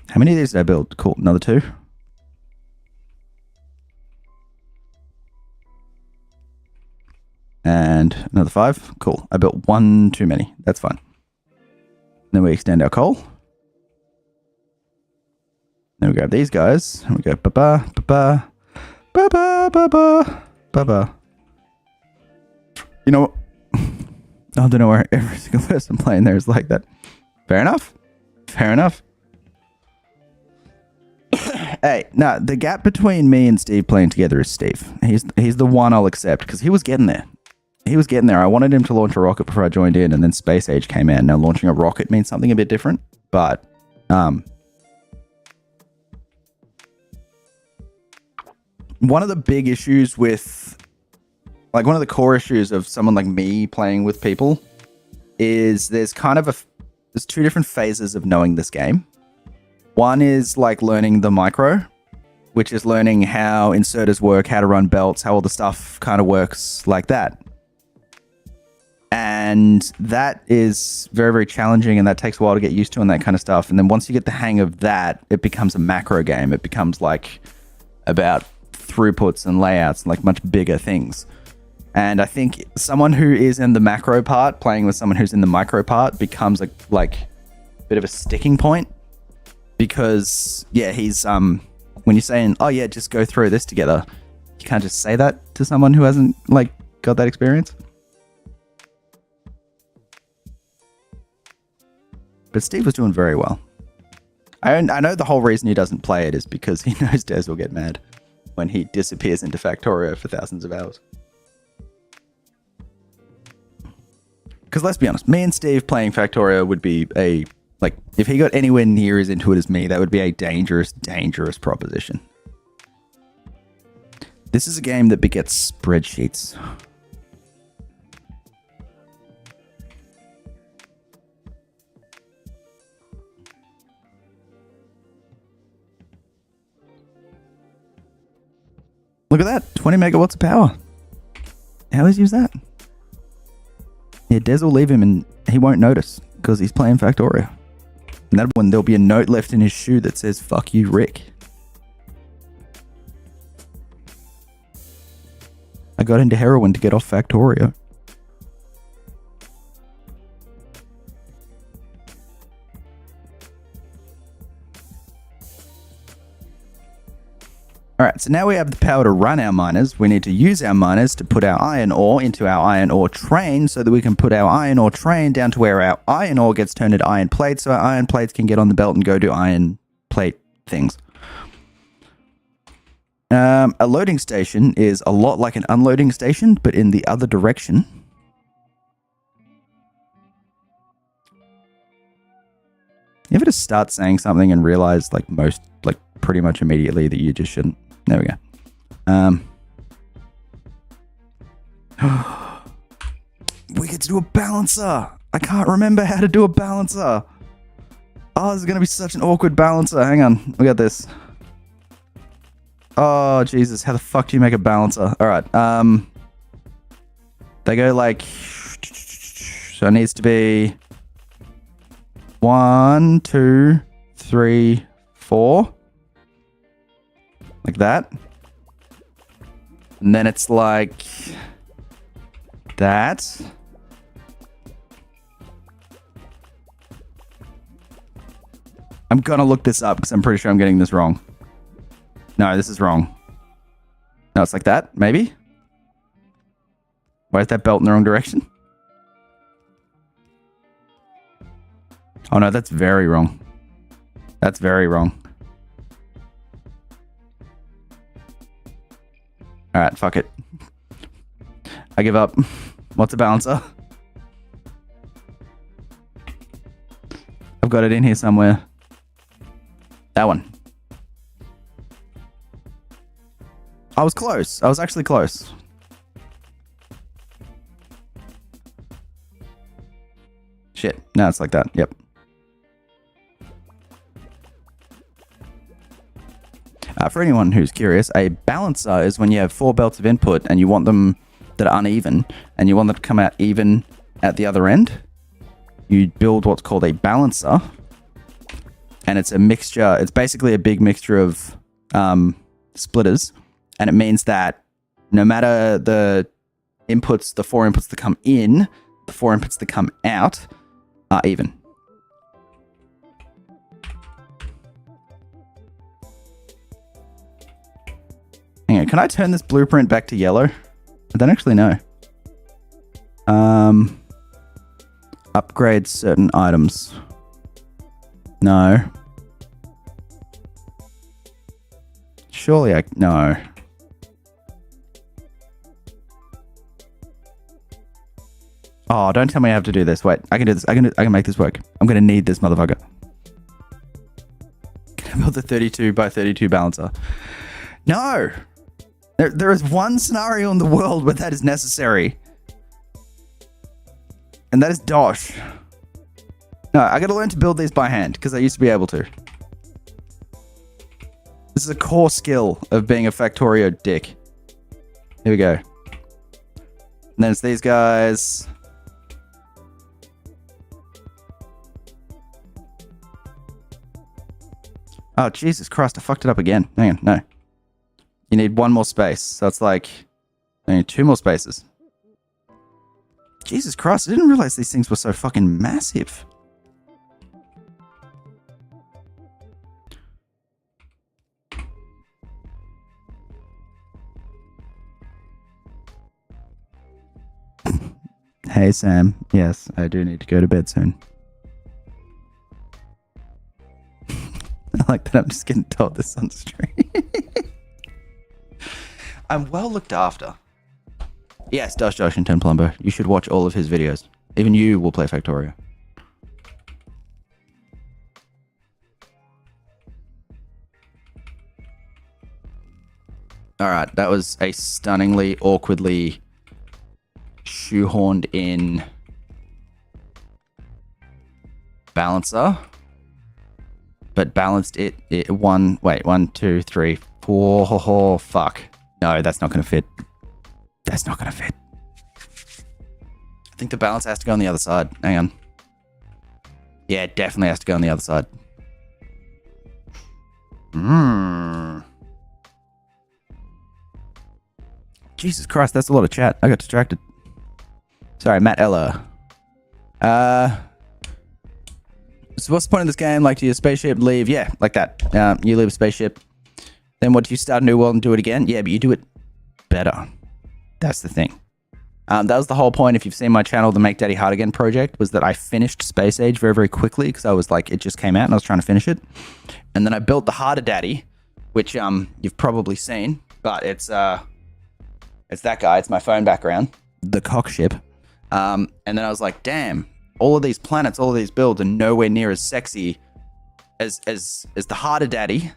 How many of these did I build? Cool, another 2. And another 5. Cool. I built 1 too many. That's fine. Then we extend our coal. Then we grab these guys. And we go ba-ba, ba-ba, ba-ba, ba-ba, ba-ba. You know what? I don't know where every single person playing there is like that. Fair enough. Fair enough. Hey, no, the gap between me and Steve playing together is Steve. He's the one I'll accept because he was getting there. He was getting there. I wanted him to launch a rocket before I joined in, and then Space Age came out. Now launching a rocket means something a bit different, but one of the big issues with, like, one of the core issues of someone like me playing with people is there's 2 different phases of knowing this game. One is like learning the micro, which is learning how inserters work, how to run belts, how all the stuff kind of works like that. And that is very, very challenging, and that takes a while to get used to and that kind of stuff. And then once you get the hang of that, it becomes a macro game. It becomes like about throughputs and layouts and like much bigger things. And I think someone who is in the macro part playing with someone who's in the micro part becomes a bit of a sticking point, because he's when you're saying, oh yeah, just go through this together, you can't just say that to someone who hasn't like got that experience. But Steve was doing very well. I know the whole reason he doesn't play it is because he knows Des will get mad when he disappears into Factorio for thousands of hours. Because let's be honest, me and Steve playing Factorio would be if he got anywhere near as into it as me, that would be a dangerous, dangerous proposition. This is a game that begets spreadsheets. Look at that, 20 megawatts of power. How does he use that? Yeah, Des will leave him and he won't notice because he's playing Factorio. And that one, there'll be a note left in his shoe that says, fuck you, Rick. I got into heroin to get off Factorio. Alright, so now we have the power to run our miners. We need to use our miners to put our iron ore into our iron ore train so that we can put our iron ore train down to where our iron ore gets turned into iron plates so our iron plates can get on the belt and go do iron plate things. A loading station is a lot like an unloading station, but in the other direction. You ever just start saying something and realize pretty much immediately that you just shouldn't? There we go. We get to do a balancer. I can't remember how to do a balancer. Oh, this is going to be such an awkward balancer. Hang on. We got this. Oh, Jesus. How the fuck do you make a balancer? All right. They go like... So it needs to be... 1, 2, 3, 4. Like that. And then it's like... that. I'm gonna look this up because I'm pretty sure I'm getting this wrong. No, this is wrong. No, it's like that, maybe? Why is that belt in the wrong direction? Oh no, that's very wrong. That's very wrong. Alright, fuck it. I give up. What's a balancer? I've got it in here somewhere. That one. I was close. I was actually close. Shit. No, it's like that. Yep. For anyone who's curious, a balancer is when you have 4 belts of input and you want them that are uneven, and you want them to come out even at the other end. You build what's called a balancer, and it's a mixture. It's basically a big mixture of splitters, and it means that no matter the inputs, the 4 inputs that come in, the 4 inputs that come out are even. Hang on, can I turn this blueprint back to yellow? I don't actually know. Upgrade certain items. No. Surely no. Oh, don't tell me I have to do this. Wait, I can do this. I can make this work. I'm gonna need this motherfucker. Can I build a 32 by 32 balancer? No. There is one scenario in the world where that is necessary. And that is Dosh. No, I gotta learn to build these by hand, because I used to be able to. This is a core skill of being a Factorio dick. Here we go. And then it's these guys. Oh, Jesus Christ, I fucked it up again. Hang on, no. You need 1 more space, so it's like... I need 2 more spaces. Jesus Christ, I didn't realize these things were so fucking massive. Hey, Sam. Yes, I do need to go to bed soon. I like that I'm just getting told this on stream. I'm well looked after. Yes, Josh and Ten Plumber. You should watch all of his videos. Even you will play Factorio. Alright, that was a stunningly, awkwardly shoehorned in balancer. But balanced it 1, 2, 3, 4. Oh, fuck. No, that's not going to fit. That's not going to fit. I think the balance has to go on the other side. Hang on. Yeah, it definitely has to go on the other side. Jesus Christ, that's a lot of chat. I got distracted. Sorry, Matt Ella. So what's the point of this game? Like, do your spaceship leave? Yeah, like that. You leave a spaceship. Then what, do you start a new world and do it again? Yeah, but you do it better. That's the thing. That was the whole point. If you've seen my channel, the Make Daddy Hard Again project, was that I finished Space Age very, very quickly because I was like, it just came out and I was trying to finish it. And then I built the Harder Daddy, which you've probably seen, but it's that guy. It's my phone background, the cock ship. And then I was like, damn, all of these planets, all of these builds are nowhere near as sexy as the Harder Daddy.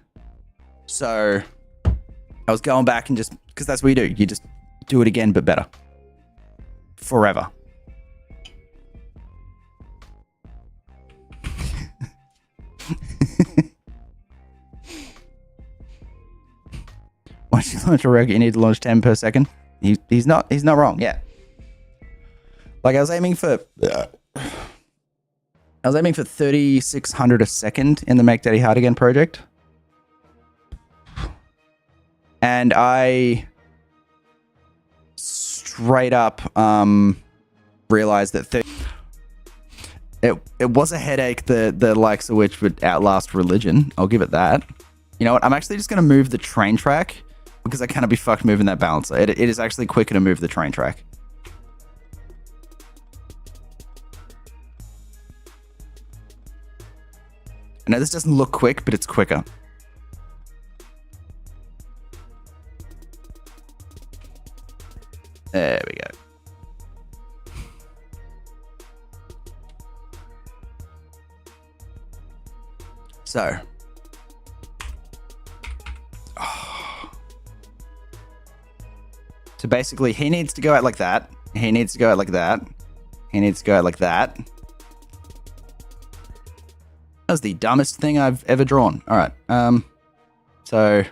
So I was going back and just, because that's what you do. You just do it again, but better. Forever. Once you launch a rocket, you need to launch 10 per second. He's not wrong. Yeah. Like I was aiming for 3,600 a second in the Make Daddy Hard Again project. And I straight up realized that it was a headache, the likes of which would outlast religion. I'll give it that. You know what? I'm actually just going to move the train track because I cannot be fucked moving that balancer. It is actually quicker to move the train track. I know this doesn't look quick, but it's quicker. There we go. So. So basically, he needs to go out like that. He needs to go out like that. He needs to go out like that. That was the dumbest thing I've ever drawn. All right. So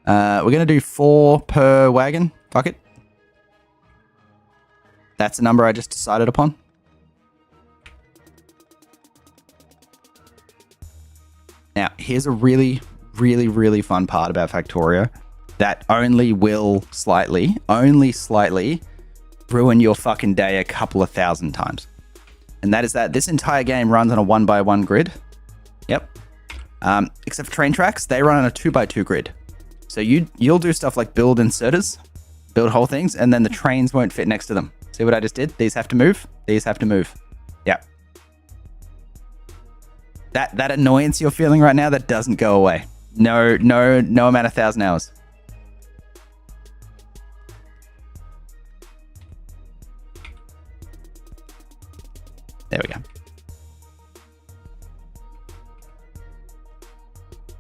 We're going to do 4 per wagon. Fuck it. That's the number I just decided upon. Now, here's a really, really, really fun part about Factorio that only slightly ruin your fucking day a couple of thousand times. And that is that this entire game runs on a 1x1 grid. Yep. Except for train tracks, they run on a 2x2 grid. So you'll do stuff like build inserters, build whole things, and then the trains won't fit next to them. See what I just did? These have to move. These have to move. Yeah. That annoyance you're feeling right now, that doesn't go away. No amount of 1,000 hours. There we go.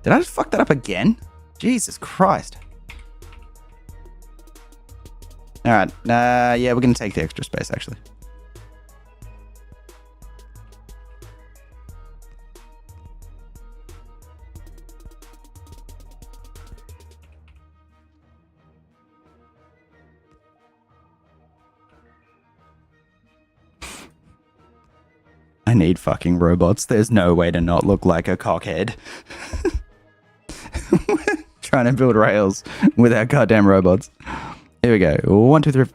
Did I just fuck that up again? Jesus Christ. All right. Yeah, we're going to take the extra space, actually. I need fucking robots. There's no way to not look like a cockhead. Trying to build rails without goddamn robots. Here we go. 1, 2, 3.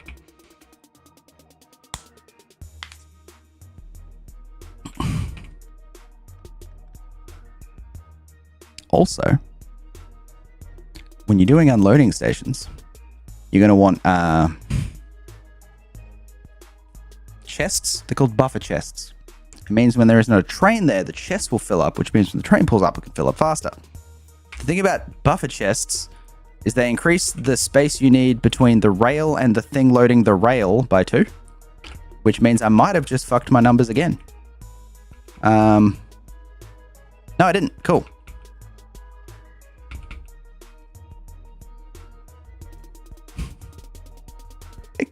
Also, when you're doing unloading stations, you're going to want chests. They're called buffer chests. It means when there is no train there, the chest will fill up, which means when the train pulls up, it can fill up faster. The thing about buffer chests is they increase the space you need between the rail and the thing loading the rail by 2, which means I might have just fucked my numbers again. No, I didn't. Cool.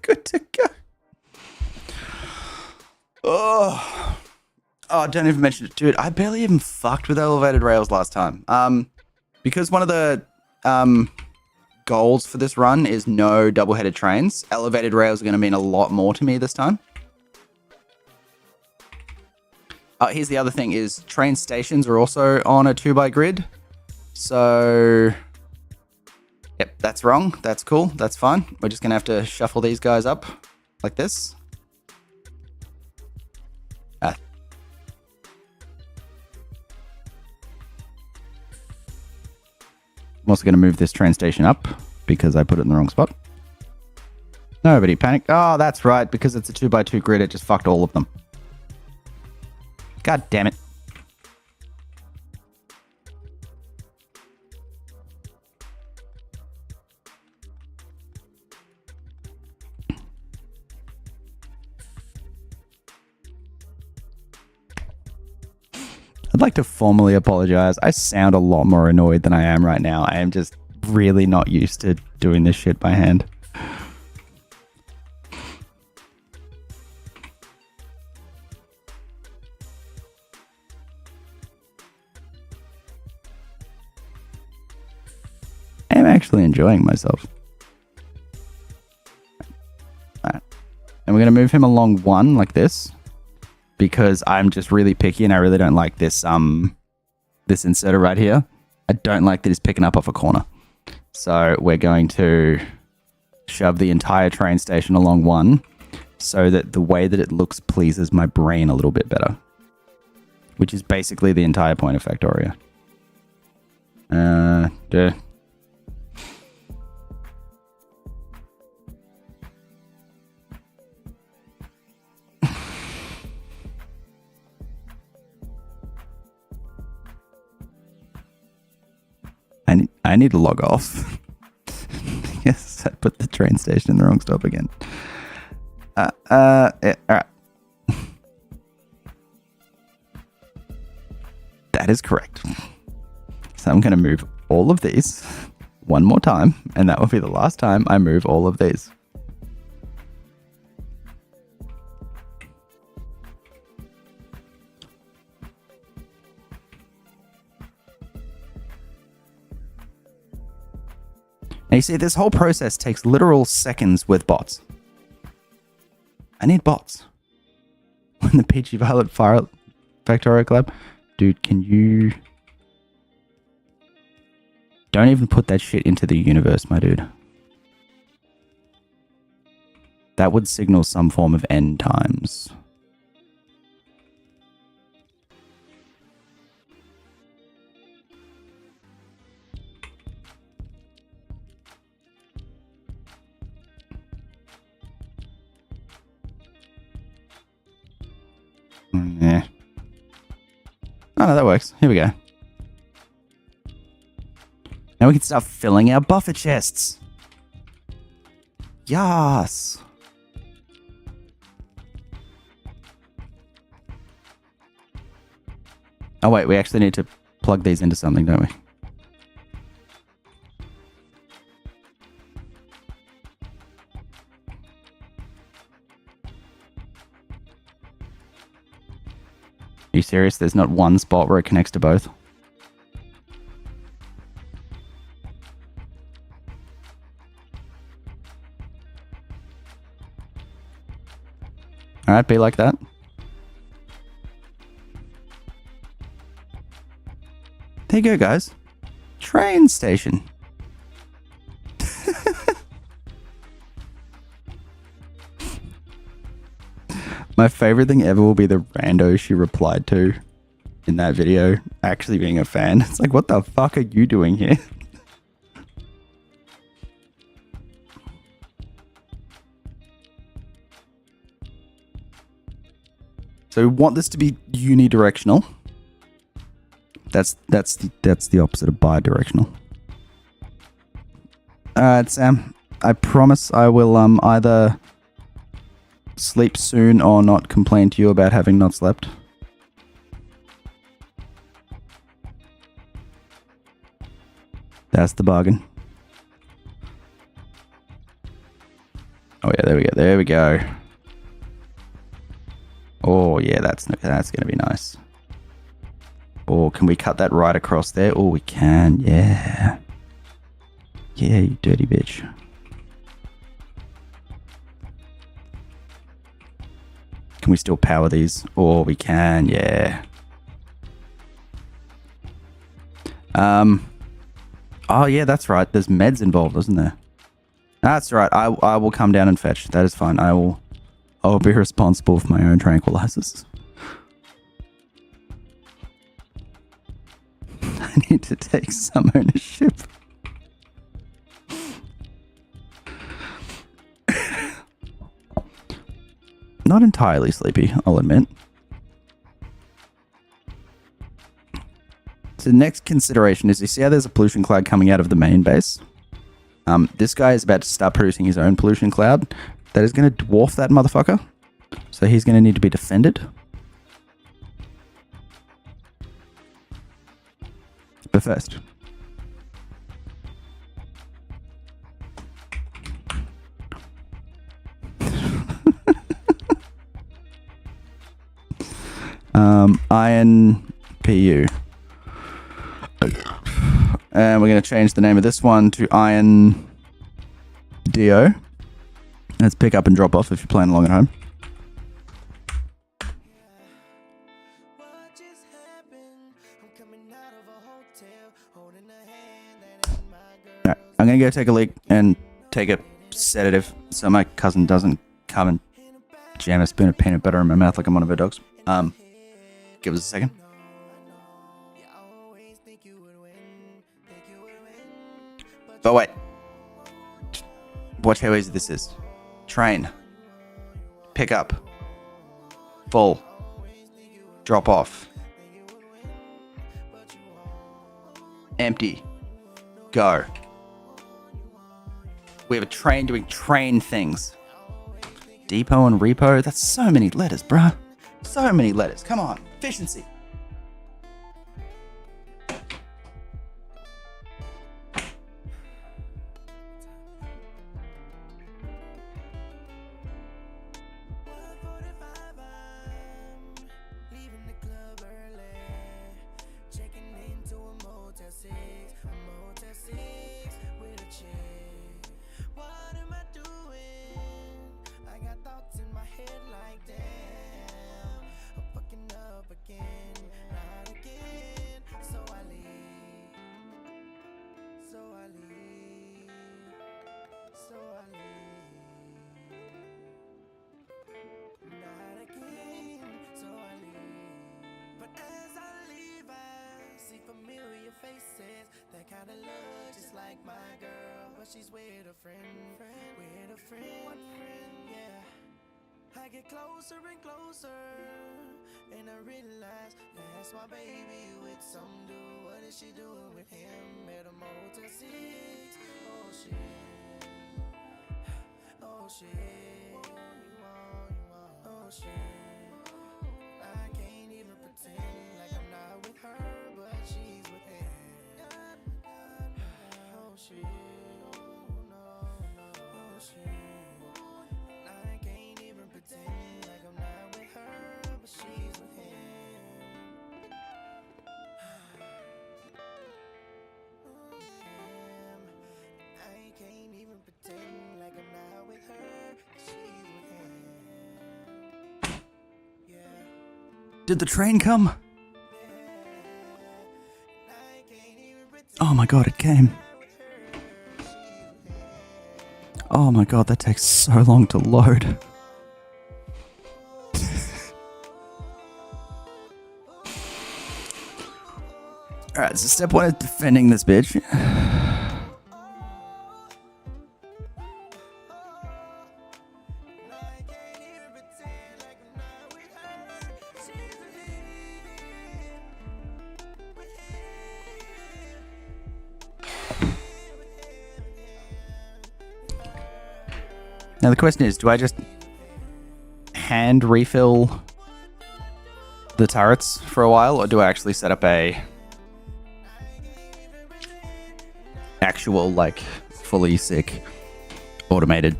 Good to go. Oh, don't even mention it. Dude, I barely even fucked with elevated rails last time. Because one of the goals for this run is no double-headed trains, elevated rails are going to mean a lot more to me this time. Here's the other thing is train stations are also on a 2x grid. So, yep, that's wrong. That's cool. That's fine. We're just going to have to shuffle these guys up like this. I'm also going to move this train station up because I put it in the wrong spot. Nobody panic. Oh, that's right. Because it's a 2x2 grid, it just fucked all of them. God damn it. I'd like to formally apologize. I sound a lot more annoyed than I am right now. I am just really not used to doing this shit by hand. I am actually enjoying myself. Alright. And we're going to move him along 1 like this. Because I'm just really picky and I really don't like this this inserter right here. I don't like that it's picking up off a corner. So we're going to shove the entire train station along 1 so that the way that it looks pleases my brain a little bit better. Which is basically the entire point of Factorio. I need to log off. Yes, I put the train station in the wrong stop again. Yeah, all right. That is correct. So I'm going to move all of these 1 more time, and that will be the last time I move all of these. Now you see, this whole process takes literal seconds with bots. I need bots. When the Peachy Violet Fire Factorio collab. Dude, can you... Don't even put that shit into the universe, my dude. That would signal some form of end times. Yeah. Oh no, that works. Here we go. Now we can start filling our buffer chests. Yes. Oh wait, we actually need to plug these into something, don't we? Are you serious? There's not one spot where it connects to both? Alright, be like that. There you go, guys. Train station. My favorite thing ever will be the rando she replied to in that video actually being a fan. It's like, what the fuck are you doing here? So we want this to be unidirectional. That's the opposite of bidirectional. Alright, Sam. I promise I will either sleep soon or not complain to you about having not slept. That's the bargain. Oh yeah, there we go. There we go. Oh yeah, that's gonna be nice. Oh, can we cut that right across there? Oh, we can. Yeah. Yeah, you dirty bitch. Can we still power these? Oh, we can. Yeah. Oh yeah, that's right. There's meds involved, isn't there? That's right. I will come down and fetch. That is fine. I will be responsible for my own tranquilizers. I need to take some ownership. Not entirely sleepy, I'll admit. So the next consideration is, you see how there's a pollution cloud coming out of the main base? This guy is about to start producing his own pollution cloud that is going to dwarf that motherfucker. So he's going to need to be defended. But first, Iron PU. And we're going to change the name of this one to Iron DO. Let's pick up and drop off if you're playing along at home. Right, I'm going to go take a leak and take a sedative so my cousin doesn't come and jam a spoon of peanut butter in my mouth like I'm one of her dogs. Give us a second. But wait. Watch how easy this is. Train. Pick up. Full. Drop off. Empty. Go. We have a train doing train things. Depot and repo. That's so many letters, bruh. So many letters. Come on. Efficiency. she's with a friend, yeah. I get closer and closer, and I realize that's my baby with some dude. What is she doing with him at a Motel 6? Oh shit, oh shit, oh shit. I can't even pretend like I'm not with her, but she's with him. Oh shit, oh shit. I can't even pretend like I'm not with her, but she's with him. I can't even pretend like I'm not with her, but she's with him. Yeah. Did the train come? Oh my god, it came. Oh my god, that takes so long to load. Alright, so step one is defending this bitch. Now the question is, do I just hand refill the turrets for a while, or do I actually set up a actual, like, fully sick automated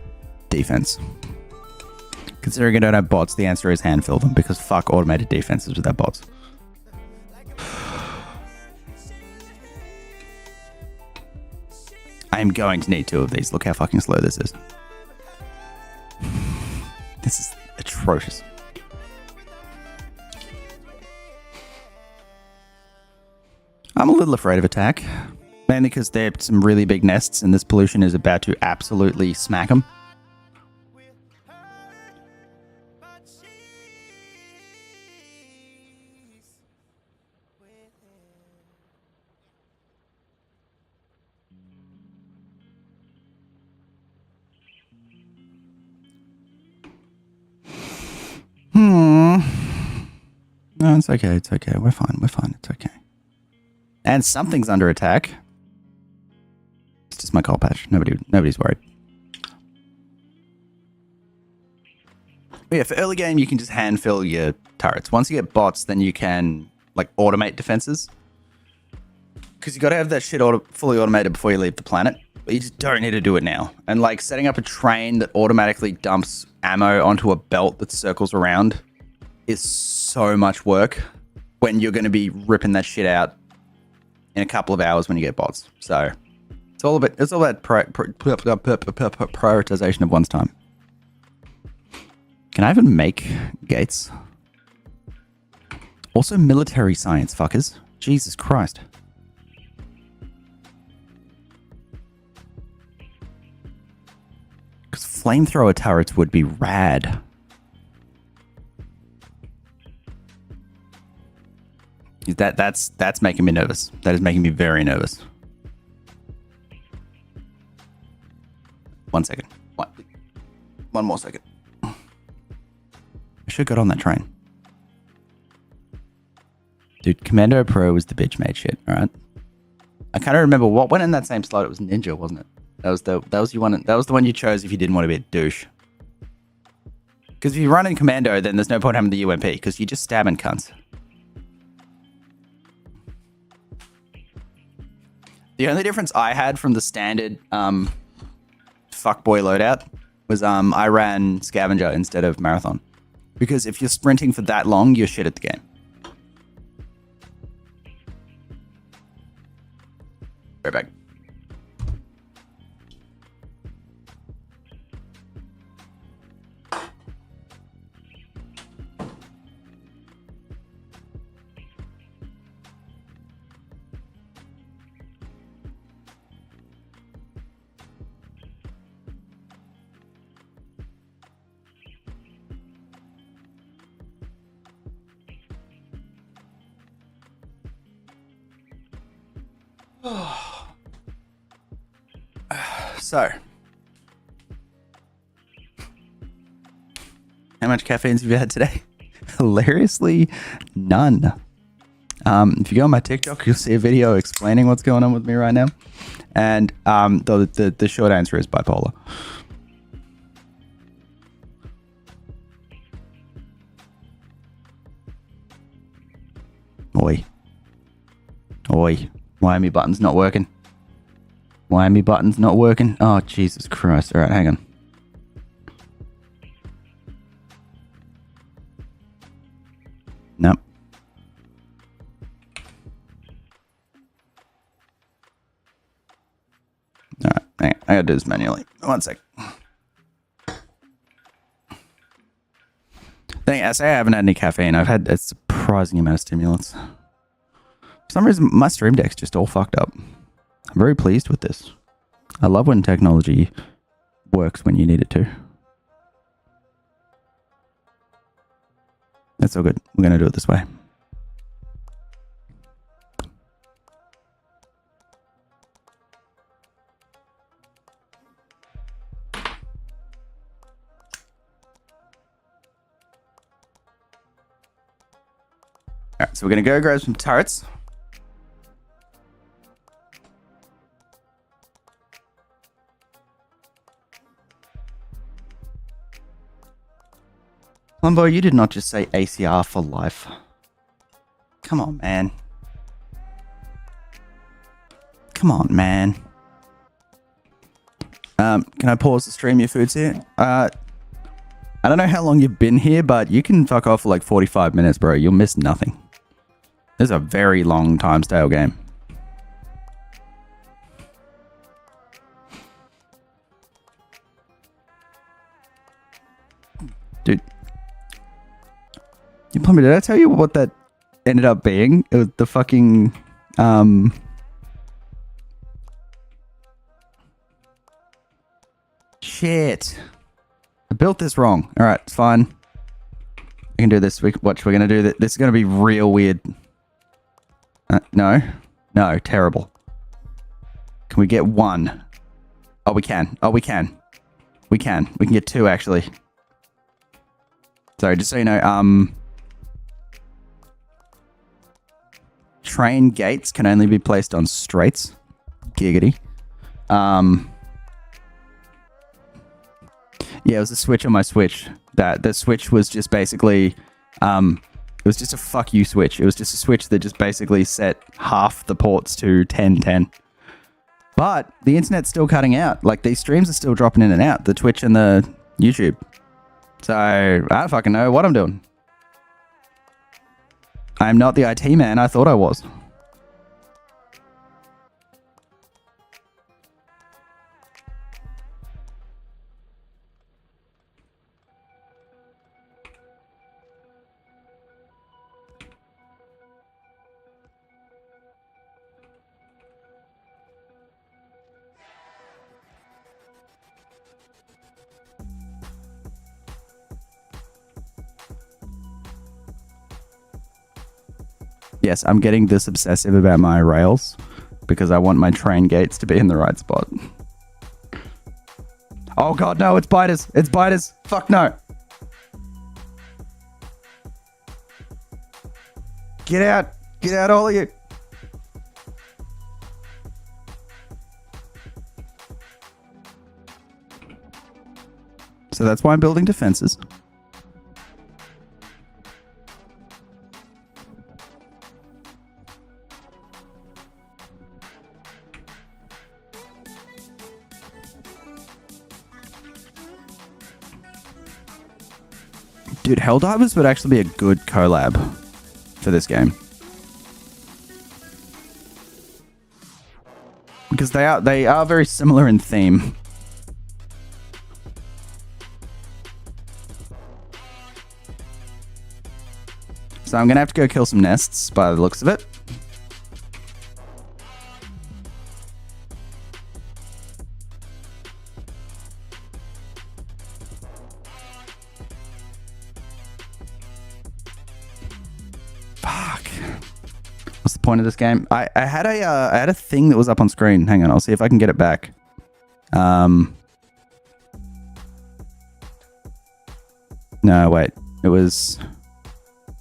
defense? Considering I don't have bots, the answer is hand fill them, because fuck automated defenses without bots. I am going to need 2 of these. Look how fucking slow this is. This is atrocious. I'm a little afraid of attack. Mainly because there are some really big nests and this pollution is about to absolutely smack them. No, it's okay. It's okay. We're fine. We're fine. It's okay. And something's under attack. It's just my coal patch. Nobody's worried. But yeah, for early game, you can just hand fill your turrets. Once you get bots, then you can like automate defenses. Because you got to have that shit fully automated before you leave the planet. But you just don't need to do it now. And like setting up a train that automatically dumps ammo onto a belt that circles around is so much work when you're going to be ripping that shit out in a couple of hours when you get bots. So it's all about prioritization of one's time. Can I even make gates? Also military science, fuckers. Jesus Christ. Because flamethrower turrets would be rad. That's making me nervous. That is making me very nervous. 1 second. One more second. I should have got on that train. Dude, Commando Pro was the bitch made shit, alright? I kind of remember what went in that same slot. It was Ninja, wasn't it? That was the one you chose if you didn't want to be a douche. Because if you run in Commando, then there's no point having the UMP, because you're just stabbing cunts. The only difference I had from the standard fuckboy loadout was I ran Scavenger instead of Marathon. Because if you're sprinting for that long, you're shit at the game. Right back. So, how much caffeine have you had today? Hilariously, none. If you go on my TikTok, you'll see a video explaining what's going on with me right now. And the short answer is bipolar. Oi. Oi. Why are my buttons not working? Why are my buttons not working? Oh, Jesus Christ. All right, hang on. Nope. All right, hang on. I gotta do this manually. 1 sec. I say I haven't had any caffeine. I've had a surprising amount of stimulants. For some reason, my Stream Deck's just all fucked up. I'm very pleased with this. I love when technology works when you need it to. That's all good. We're going to do it this way. Alright, so we're going to go grab some turrets. Lumbo, you did not just say ACR for life. Come on, man. Come on, man. Can I pause the stream your foods here? I don't know how long you've been here, but you can fuck off for like 45 minutes, bro. You'll miss nothing. This is a very long time stale game. Dude. You plumber, did I tell you what that ended up being? It was the fucking shit. I built this wrong. Alright, it's fine. I can do this. Watch, we're gonna do this. This is gonna be real weird. No. No, terrible. Can we get one? Oh, we can. Oh, we can. We can. We can get two, actually. Sorry, just so you know, train gates can only be placed on straights. Giggity. Yeah, it was a switch on my Switch. The switch was just basically, it was just a fuck you switch. It was just a switch that just basically set half the ports to 1010. But the internet's still cutting out. Like, these streams are still dropping in and out, the Twitch and the YouTube. So, I don't fucking know what I'm doing. I'm not the IT man I thought I was. Yes, I'm getting this obsessive about my rails because I want my train gates to be in the right spot. Oh god, no, it's biters. It's biters. Fuck no. Get out. Get out, all of you. So that's why I'm building defenses. Dude, Helldivers would actually be a good collab for this game. Because they are very similar in theme. So I'm gonna have to go kill some nests by the looks of it. Point of this game. I had a thing that was up on screen. Hang on, I'll see if I can get it back. No, wait. It was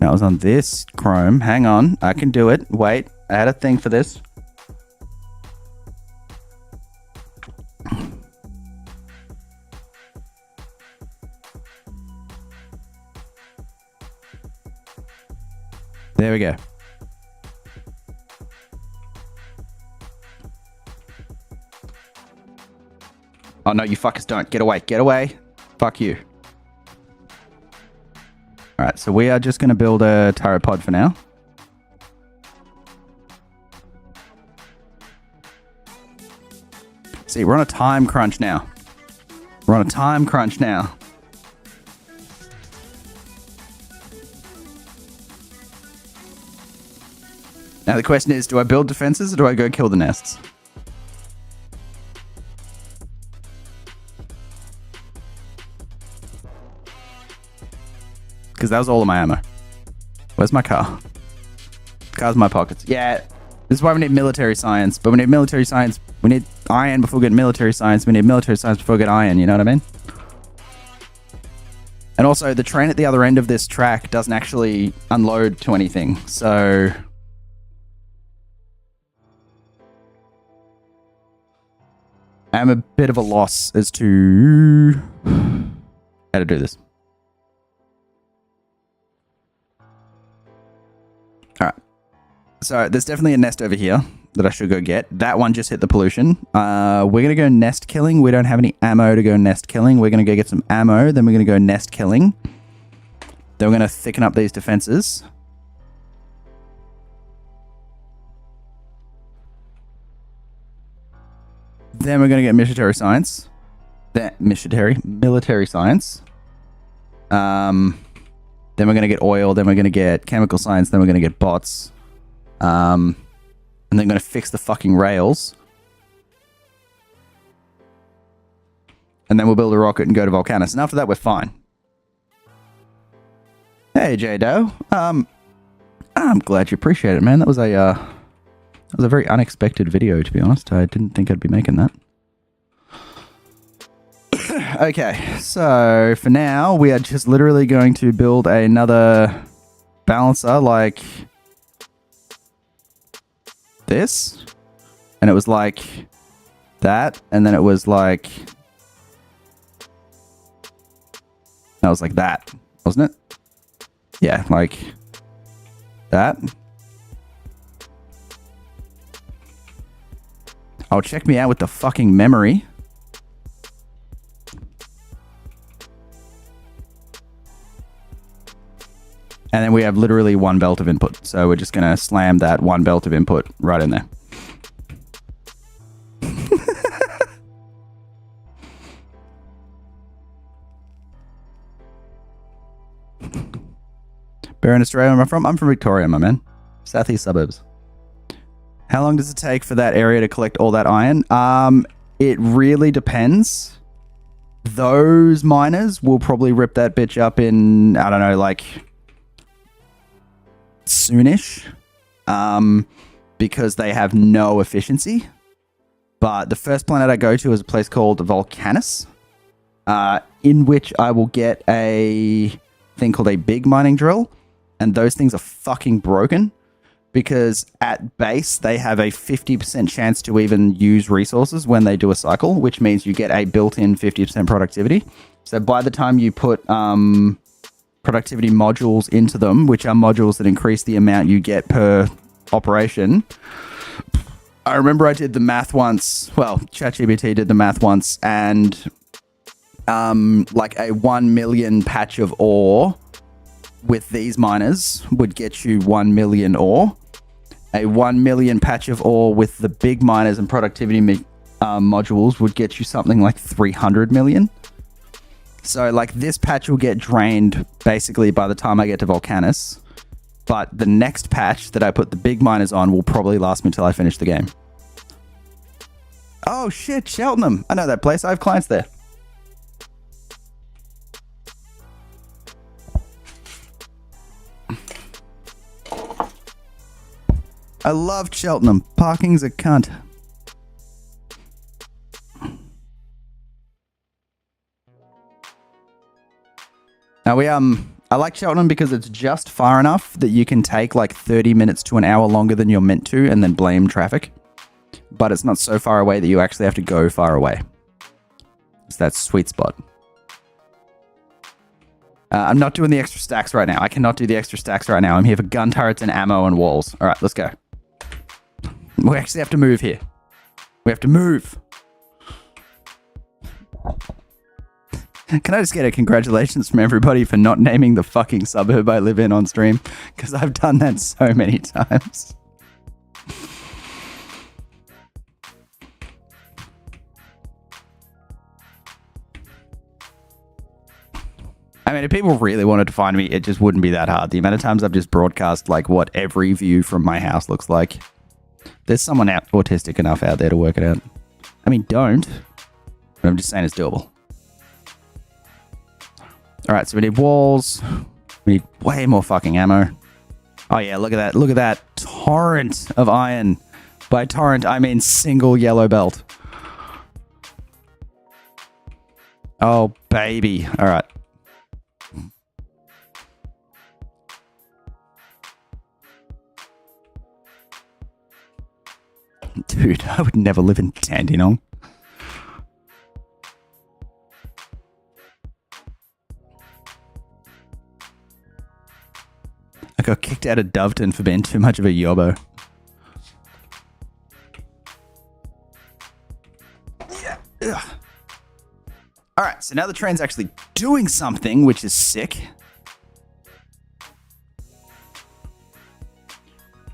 on this Chrome. Hang on. I can do it. Wait. I had a thing for this. There we go. Oh no, you fuckers don't. Get away. Get away. Fuck you. Alright, so we are just going to build a turret pod for now. See, we're on a time crunch now. We're on a time crunch now. Now the question is, do I build defenses or do I go kill the nests? Because that was all of my ammo. Where's my car? Car's in my pockets. Yeah, this is why we need military science. But we need military science. We need iron before we get military science. We need military science before we get iron. You know what I mean? And also, the train at the other end of this track doesn't actually unload to anything. So... I'm a bit of a loss as to how to do this. Alright. So there's definitely a nest over here that I should go get. That one just hit the pollution. We're going to go nest killing. We don't have any ammo to go nest killing. We're going to go get some ammo. Then we're going to go nest killing. Then we're going to thicken up these defenses. Then we're going to get military science. Military science. Then we're going to get oil. Then we're going to get chemical science. Then we're going to get bots. And then going to fix the fucking rails. And then we'll build a rocket and go to Volcanus. And after that, we're fine. Hey, J-Do. I'm glad you appreciate it, man. That was a very unexpected video, to be honest. I didn't think I'd be making that. Okay, so for now, we are just literally going to build another balancer like this. And it was like that. And then it was like... That was like that, wasn't it? Yeah, like that. Oh, check me out with the fucking memory. And then we have literally one belt of input. So we're just going to slam that one belt of input right in there. Where in Australia am I from? I'm from Victoria, my man. Southeast suburbs. How long does it take for that area to collect all that iron? It really depends. Those miners will probably rip that bitch up in, I don't know, like soonish. Because they have no efficiency. But the first planet I go to is a place called Volcanus. In which I will get a thing called a big mining drill. And those things are fucking broken. Because at base, they have a 50% chance to even use resources when they do a cycle, which means you get a built-in 50% productivity. So by the time you put productivity modules into them, which are modules that increase the amount you get per operation, I remember I did the math once. Well, ChatGPT did the math once, and like a 1 million patch of ore with these miners would get you 1 million ore. A 1 million patch of ore with the big miners and productivity modules would get you something like 300 million. So like this patch will get drained basically by the time I get to Volcanus. But the next patch that I put the big miners on will probably last me till I finish the game. Oh shit, Cheltenham. I know that place. I have clients there. I love Cheltenham. Parking's a cunt. I like Cheltenham because it's just far enough that you can take like 30 minutes to an hour longer than you're meant to and then blame traffic. But it's not so far away that you actually have to go far away. It's that sweet spot. I'm not doing the extra stacks right now. I cannot do the extra stacks right now. I'm here for gun turrets and ammo and walls. All right, let's go. We actually have to move here. We have to move. Can I just get a congratulations from everybody for not naming the fucking suburb I live in on stream? Because I've done that so many times. I mean, if people really wanted to find me, it just wouldn't be that hard. The amount of times I've just broadcast like what every view from my house looks like. There's someone out autistic enough out there to work it out. I mean, don't. But I'm just saying it's doable. All right, so we need walls. We need way more fucking ammo. Oh yeah, look at that. Look at that torrent of iron. By torrent, I mean single yellow belt. Oh, baby. All right. Dude, I would never live in Dandenong. I got kicked out of Doveton for being too much of a yobbo. Yeah. Ugh. All right, so now the train's actually doing something, which is sick.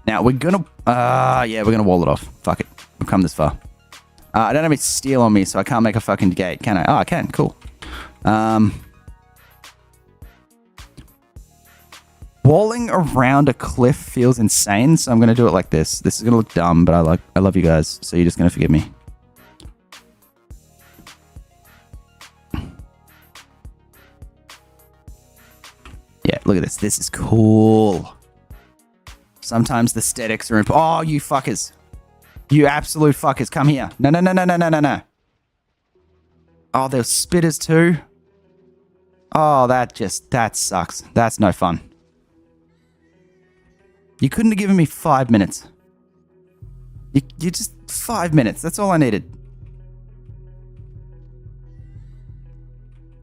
Now we're gonna, yeah, we're gonna wall it off. Fuck it, we've come this far. I don't have any steel on me, so I can't make a fucking gate, can I? Oh, I can. Cool. Walling around a cliff feels insane, so I'm gonna do it like this. This is gonna look dumb, but I love you guys, so you're just gonna forgive me. Yeah, look at this. This is cool. Sometimes the aesthetics are oh, you fuckers. You absolute fuckers. Come here. No, no, no, no, no, no, no, no. Oh, there's spitters too. Oh, that sucks. That's no fun. You couldn't have given me 5 minutes. You just 5 minutes. That's all I needed.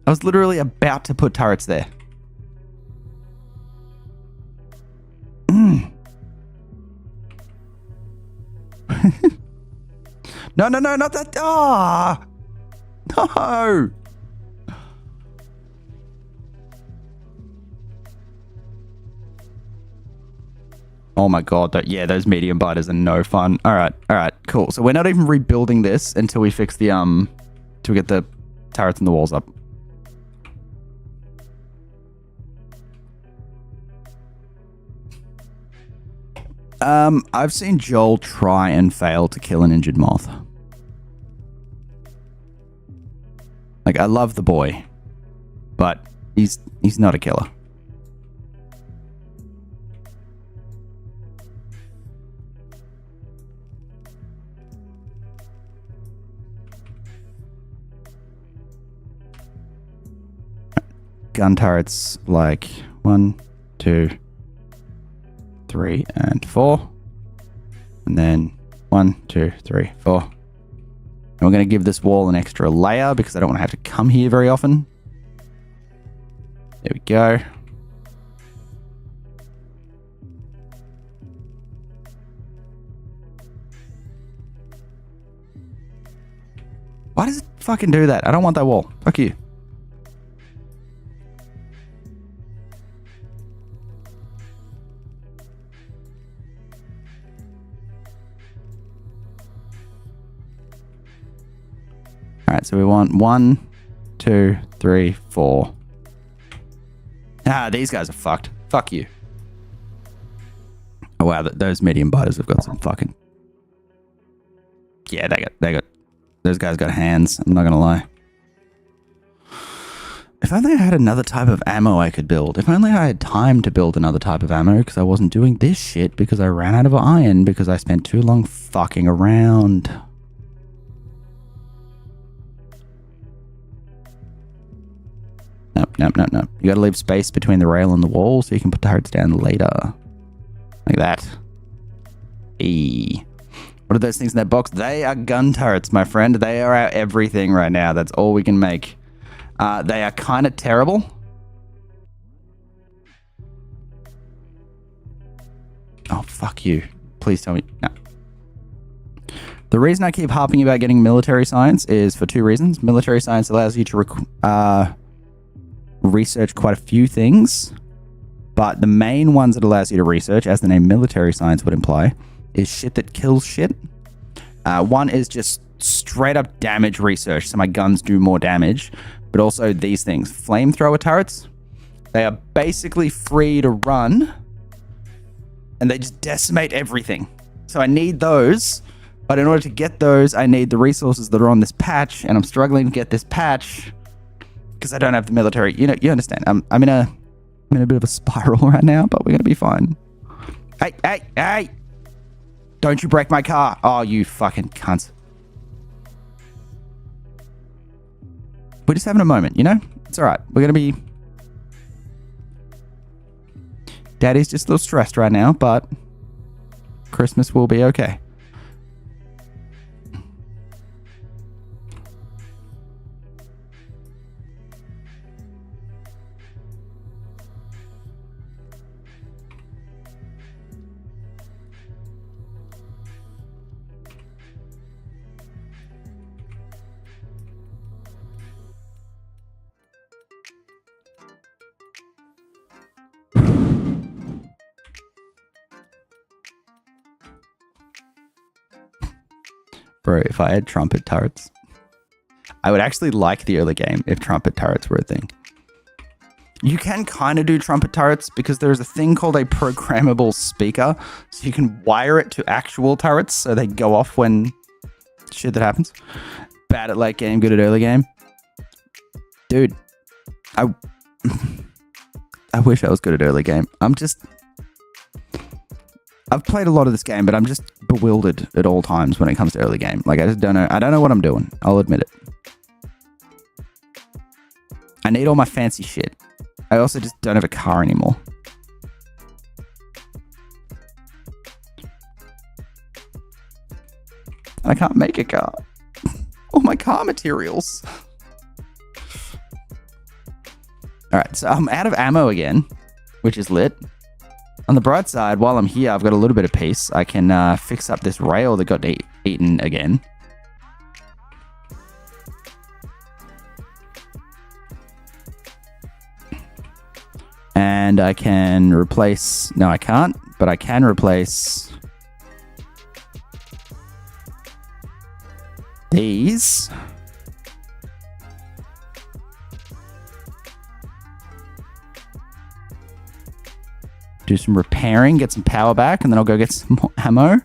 I was literally about to put turrets there. No, no, no, not that. Ah, no. Oh my god, yeah, those medium biters are no fun. All right, cool. So we're not even rebuilding this until we fix the till we get the turrets and the walls up. I've seen Joel try and fail to kill an injured moth. Like, I love the boy, but he's not a killer. Gun turrets like 1, 2, 3, and 4. And then 1, 2, 3, 4. And we're going to give this wall an extra layer because I don't want to have to come here very often. There we go. Why does it fucking do that? I don't want that wall. Fuck you. Alright, so we want 1, 2, 3, 4. Ah, these guys are fucked. Fuck you. Oh wow, those medium biters have got some fucking... Yeah, they got... Those guys got hands, I'm not gonna lie. If only I had another type of ammo I could build. If only I had time to build another type of ammo because I wasn't doing this shit because I ran out of iron because I spent too long fucking around. no. You got to leave space between the rail and the wall so you can put turrets down later. Like that. What are those things in that box? They are gun turrets, my friend. They are our everything right now. That's all we can make. They are kind of terrible. Oh, fuck you. Please tell me. No. The reason I keep harping about getting military science is for two reasons. Military science allows you to research quite a few things, but the main ones it allows you to research, as the name military science would imply, is shit that kills shit. One is just straight up damage research, so my guns do more damage, but also these things. Flamethrower turrets, they are basically free to run, and they just decimate everything. So I need those. But in order to get those, I need the resources that are on this patch, and I'm struggling to get this patch because I don't have the military. You know, you understand. I'm in a bit of a spiral right now, but we're gonna be fine. Hey! Don't you break my car! Oh, you fucking cunt! We're just having a moment, you know. It's all right. We're gonna be. Daddy's just a little stressed right now, but Christmas will be okay. Bro, if I had trumpet turrets, I would actually like the early game if trumpet turrets were a thing. You can kind of do trumpet turrets because there's a thing called a programmable speaker, so you can wire it to actual turrets so they go off when shit that happens. Bad at late game, good at early game. Dude, I wish I was good at early game. I've played a lot of this game, but I'm just bewildered at all times when it comes to early game. Like, I just don't know. I don't know what I'm doing. I'll admit it. I need all my fancy shit. I also just don't have a car anymore. I can't make a car. All my car materials. Alright, so I'm out of ammo again, which is lit. On the bright side, while I'm here, I've got a little bit of peace. I can fix up this rail that got eaten again. And I can replace... No, I can't, but I can replace these. Do some repairing, get some power back, and then I'll go get some more ammo.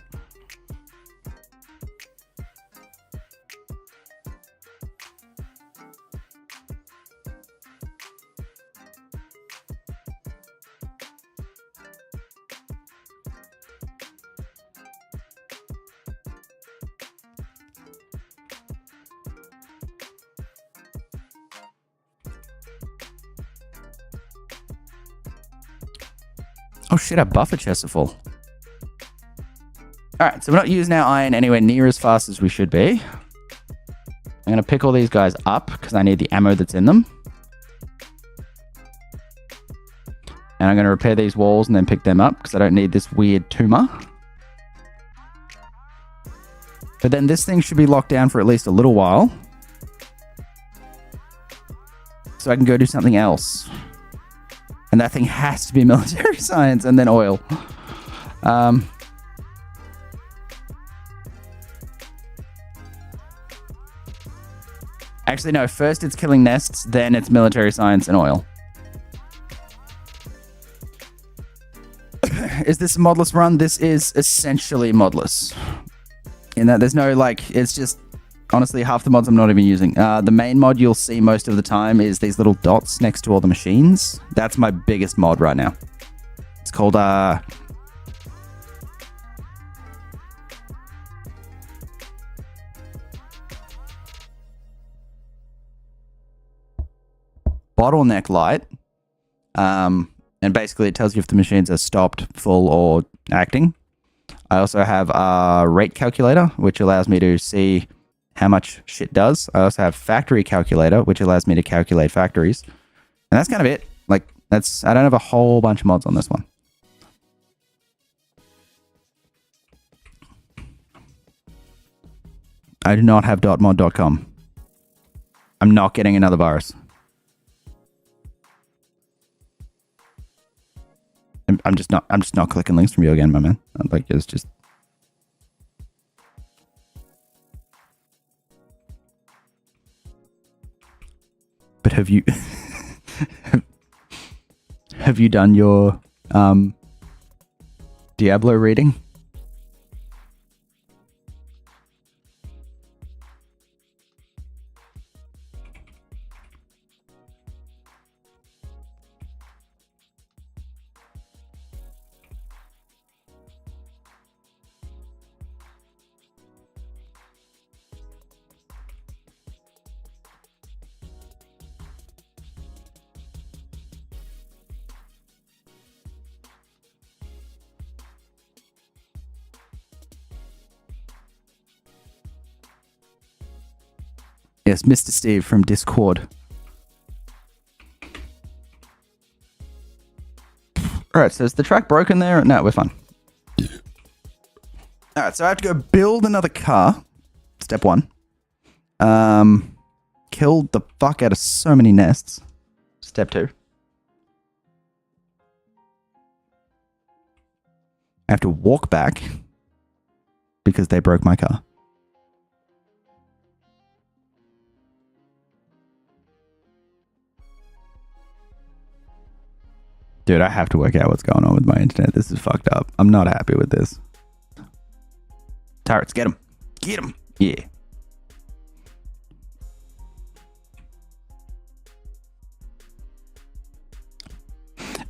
Oh shit, our buffer chests are full. Alright, so we're not using our iron anywhere near as fast as we should be. I'm going to pick all these guys up because I need the ammo that's in them. And I'm going to repair these walls and then pick them up because I don't need this weird tumor. But then this thing should be locked down for at least a little while. So I can go do something else. And that thing has to be military science and then oil. Actually, no. First it's killing nests, then it's military science and oil. Is this a modless run? This is essentially modless. In that there's no, like, it's just... Honestly, half the mods I'm not even using. The main mod you'll see most of the time is these little dots next to all the machines. That's my biggest mod right now. It's called, bottleneck light. And basically it tells you if the machines are stopped, full, or acting. I also have a rate calculator, which allows me to see how much shit does. I also have factory calculator, which allows me to calculate factories. And that's kind of it. Like, I don't have a whole bunch of mods on this one. I do not have .mod.com. I'm not getting another virus. I'm just not clicking links from you again, my man. Like, it's just. But have you have you done your Diablo reading? Yes, Mr. Steve from Discord. Alright, so is the track broken there? No, we're fine. Alright, so I have to go build another car. Step 1. Killed the fuck out of so many nests. Step 2. I have to walk back because they broke my car. Dude, I have to work out what's going on with my internet. This is fucked up. I'm not happy with this. Turrets, get him. Get him. Yeah.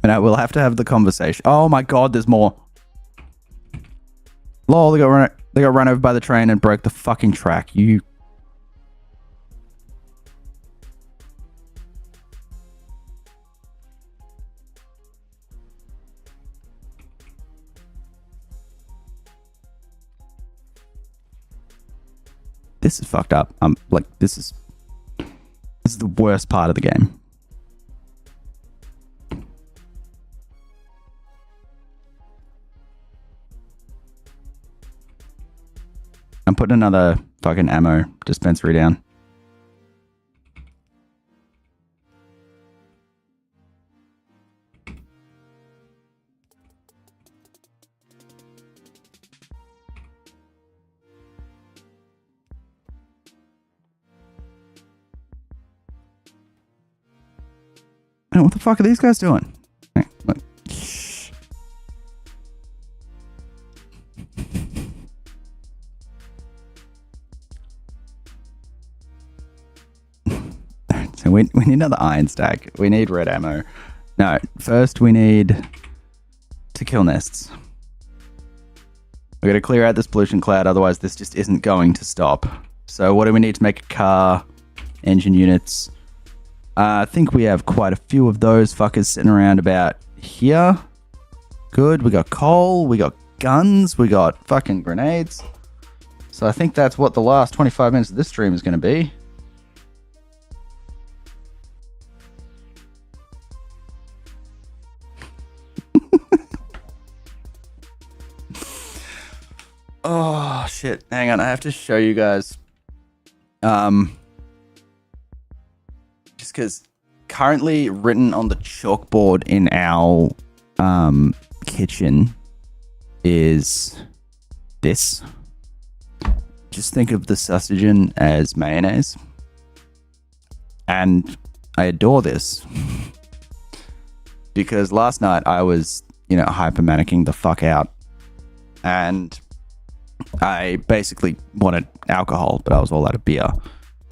And I will have to have the conversation. Oh my god, there's more. Lol, they got run over by the train and broke the fucking track. You... This is fucked up. Like, this is the worst part of the game. I'm putting another fucking ammo dispensary down. Man, what the fuck are these guys doing? Look. So we need another iron stack. We need red ammo. No, first we need to kill nests. We're going to clear out this pollution cloud, otherwise this just isn't going to stop. So what do we need to make a car? Engine units. I think we have quite a few of those fuckers sitting around about here. Good. We got coal. We got guns. We got fucking grenades. So I think that's what the last 25 minutes of this stream is going to be. Oh, shit. Hang on. I have to show you guys. Just because currently written on the chalkboard in our kitchen is this. Just think of the sausagen as mayonnaise. And I adore this. Because last night I was, hypermanicking the fuck out. And I basically wanted alcohol, but I was all out of beer.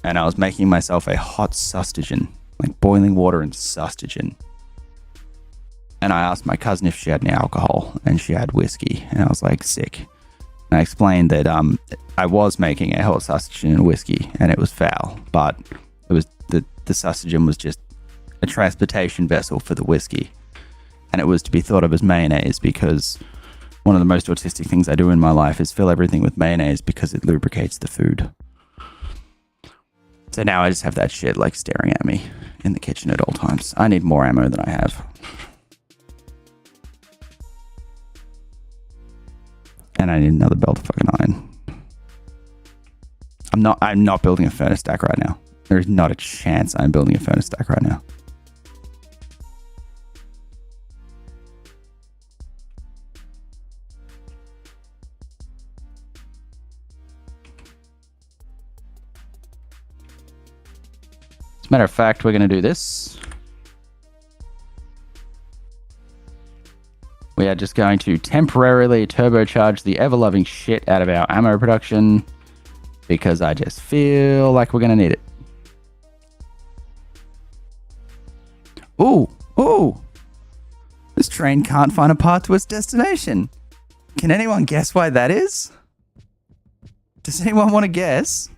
And I was making myself a hot sausagen, like boiling water and sausagen. And I asked my cousin if she had any alcohol, and she had whiskey. And I was like, sick. And I explained that I was making a hot sausagen and whiskey, and it was foul. But it was the sausagen was just a transportation vessel for the whiskey. And it was to be thought of as mayonnaise because one of the most autistic things I do in my life is fill everything with mayonnaise because it lubricates the food. So now I just have that shit like staring at me in the kitchen at all times. I need more ammo than I have. And I need another belt of fucking iron. I'm not building a furnace stack right now. There is not a chance I'm building a furnace stack right now. As a matter of fact, we're going to do this. We are just going to temporarily turbocharge the ever-loving shit out of our ammo production because I just feel like we're going to need it. Ooh, ooh. This train can't find a path to its destination. Can anyone guess why that is? Does anyone want to guess?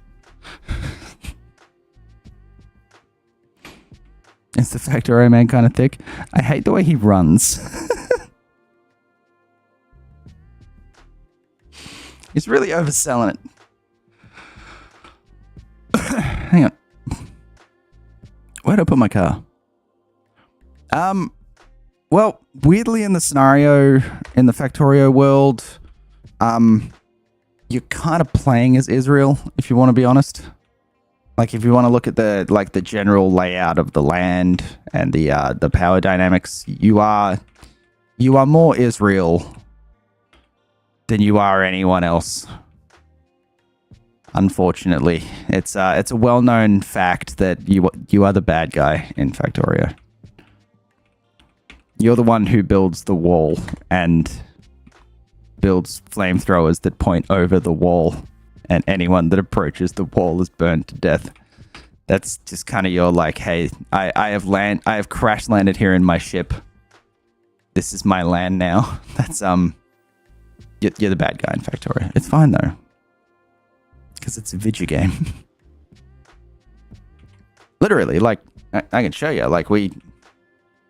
Is the Factorio man kind of thick? I hate the way he runs. He's really overselling it. Hang on. Where'd I put my car? Well, weirdly in the scenario, in the Factorio world, you're kind of playing as Israel, if you want to be honest. Like, if you want to look at the general layout of the land and the power dynamics, you are more Israel than you are anyone else. Unfortunately, it's a well-known fact that you are the bad guy in Factorio. You're the one who builds the wall and builds flamethrowers that point over the wall. And anyone that approaches the wall is burned to death. That's just kind of your like, hey, I have crash landed here in my ship. This is my land now. That's you're the bad guy in Factorio. It's fine though, because it's a video game. Literally, like I can show you. Like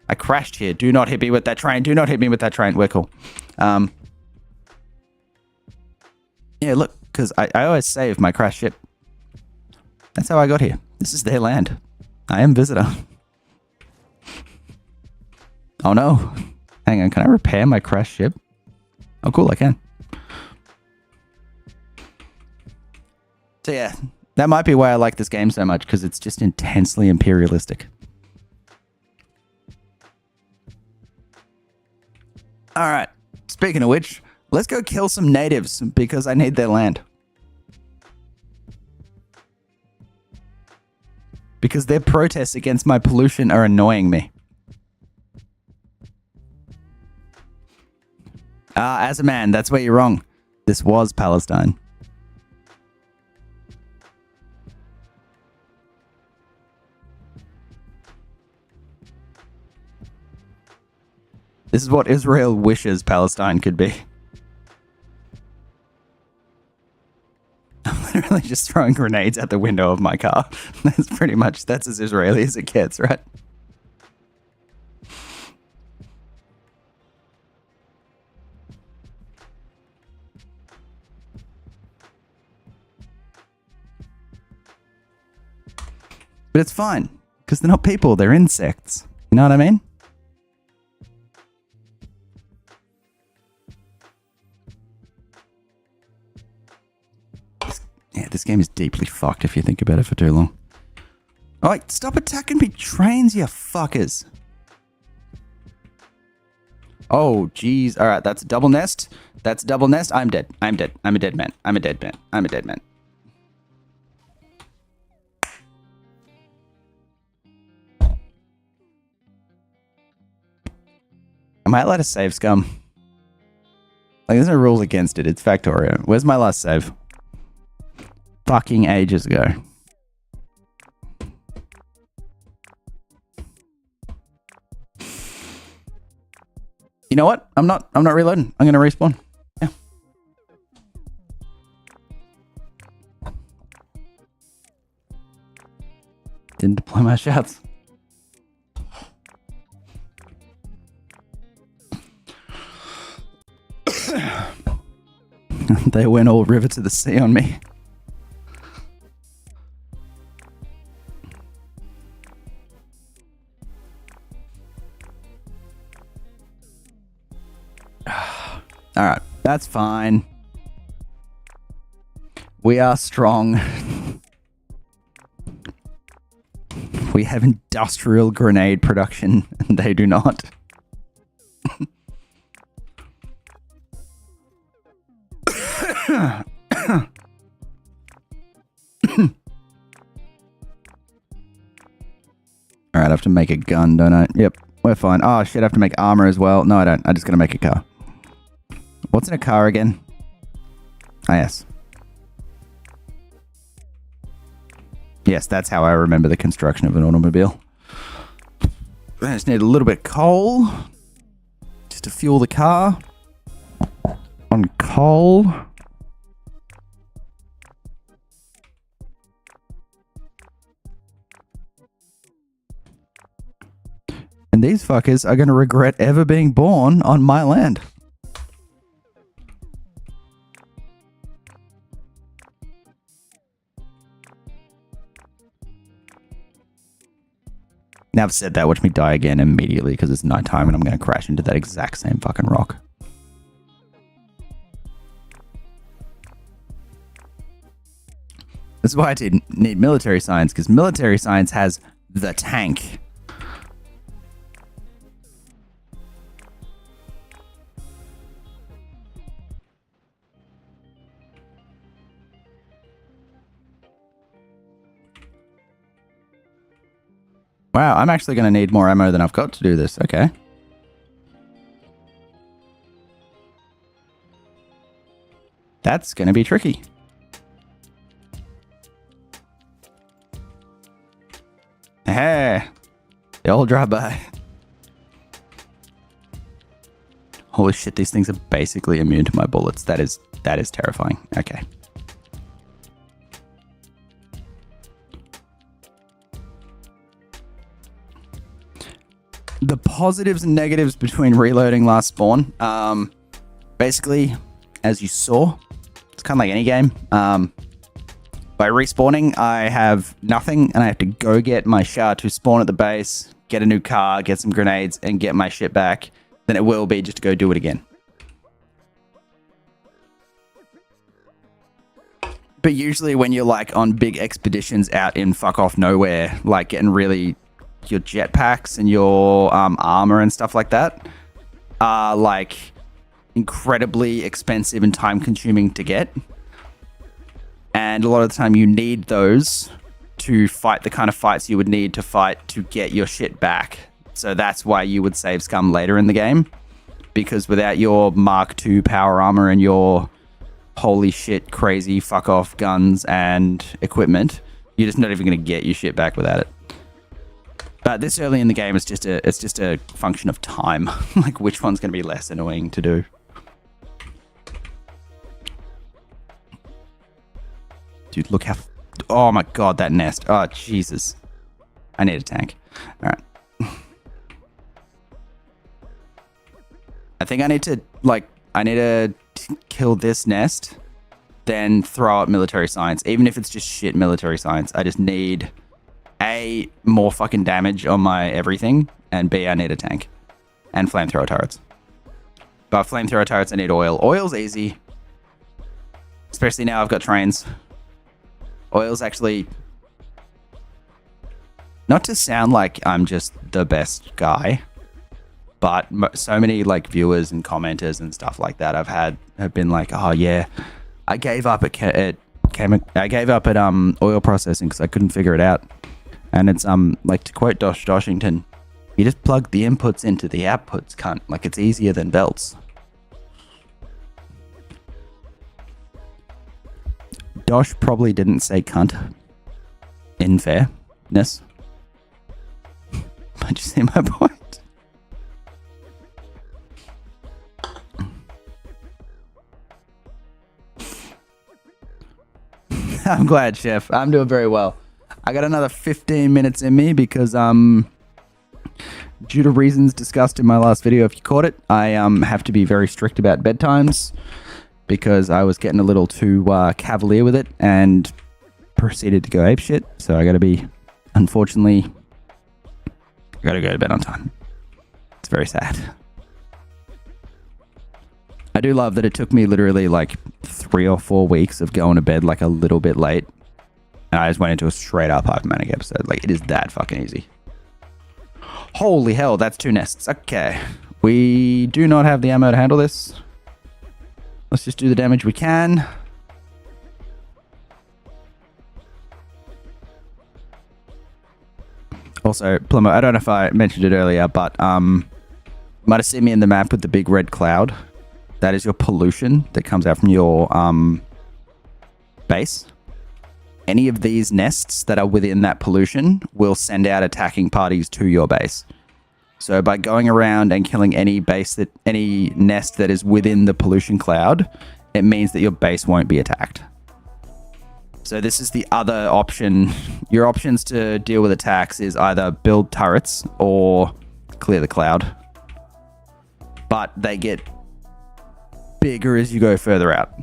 I crashed here. Do not hit me with that train. Do not hit me with that train. We're cool. Yeah, look. Because I always save my crashed ship. That's how I got here. This is their land. I am visitor. Oh no. Hang on, can I repair my crashed ship? Oh cool, I can. So yeah, that might be why I like this game so much, because it's just intensely imperialistic. Alright, speaking of which, let's go kill some natives, because I need their land. Because their protests against my pollution are annoying me. As a man, that's where you're wrong. This was Palestine. This is what Israel wishes Palestine could be. I'm literally just throwing grenades at the window of my car. That's as Israeli as it gets, right? But it's fine, because they're not people, they're insects. You know what I mean? This game is deeply fucked if you think about it for too long. Alright, stop attacking me trains, you fuckers. Oh, jeez. Alright, that's a double nest. That's a double nest. I'm dead. I'm dead. I'm a dead man. I'm a dead man. I'm a dead man. Am I allowed to save scum? Like, there's no rules against it. It's Factorio. Where's my last save? Fucking ages ago. You know what? I'm not reloading. I'm gonna respawn. Yeah. Didn't deploy my shots. They went all river to the sea on me. Alright, that's fine. We are strong. We have industrial grenade production, and they do not. Alright, I have to make a gun, don't I? Yep, we're fine. Oh shit, I have to make armor as well. No, I don't. I just gotta make a car. What's in a car again? Ah, yes. Yes, that's how I remember the construction of an automobile. I just need a little bit of coal. Just to fuel the car. On coal. And these fuckers are going to regret ever being born on my land. Now I've said that, watch me die again immediately because it's nighttime and I'm going to crash into that exact same fucking rock. That's why I did need military science, because military science has the tank. Wow, I'm actually going to need more ammo than I've got to do this. Okay. That's going to be tricky. Hey, the old drive-by. Holy shit, these things are basically immune to my bullets. That is terrifying. Okay. The positives and negatives between reloading last spawn. Basically, as you saw, it's kind of like any game. By respawning, I have nothing, and I have to go get my SHA to spawn at the base, get a new car, get some grenades, and get my shit back. Then it will be just to go do it again. But usually when you're like on big expeditions out in fuck off nowhere, like getting really... your jetpacks and your armor and stuff like that are like incredibly expensive and time consuming to get. And a lot of the time you need those to fight the kind of fights you would need to fight to get your shit back. So that's why you would save scum later in the game. Because without your Mark II power armor and your holy shit crazy fuck off guns and equipment, you're just not even going to get your shit back without it. But this early in the game, it's just a function of time, like which one's going to be less annoying to do. Dude, look how... oh my god, that nest. Oh, Jesus. I need a tank. Alright. I think I need to kill this nest, then throw out military science. Even if it's just shit military science, I just need... A, more fucking damage on my everything, and B, I need a tank. And flamethrower turrets. But flamethrower turrets, I need oil. Oil's easy. Especially now I've got trains. Oil's actually... not to sound like I'm just the best guy, but so many like viewers and commenters and stuff like that have been like, oh yeah, I gave up at oil processing because I couldn't figure it out. And it's like, to quote Dosh Doshington, you just plug the inputs into the outputs, cunt. Like, it's easier than belts. Dosh probably didn't say cunt. In fairness. But you see my point? I'm glad, Chef. I'm doing very well. I got another 15 minutes in me because due to reasons discussed in my last video, if you caught it, I have to be very strict about bedtimes because I was getting a little too cavalier with it and proceeded to go apeshit. So I got to be, unfortunately, I got to go to bed on time. It's very sad. I do love that it took me literally like 3 or 4 weeks of going to bed like a little bit late. And I just went into a straight up hypomanic episode. Like, it is that fucking easy. Holy hell, that's 2 nests. Okay. We do not have the ammo to handle this. Let's just do the damage we can. Also, Plumber, I don't know if I mentioned it earlier, but you might have seen me in the map with the big red cloud. That is your pollution that comes out from your base. Any of these nests that are within that pollution will send out attacking parties to your base. So by going around and killing any nest that is within the pollution cloud, it means that your base won't be attacked. So this is the other option. Your options to deal with attacks is either build turrets or clear the cloud. But they get bigger as you go further out.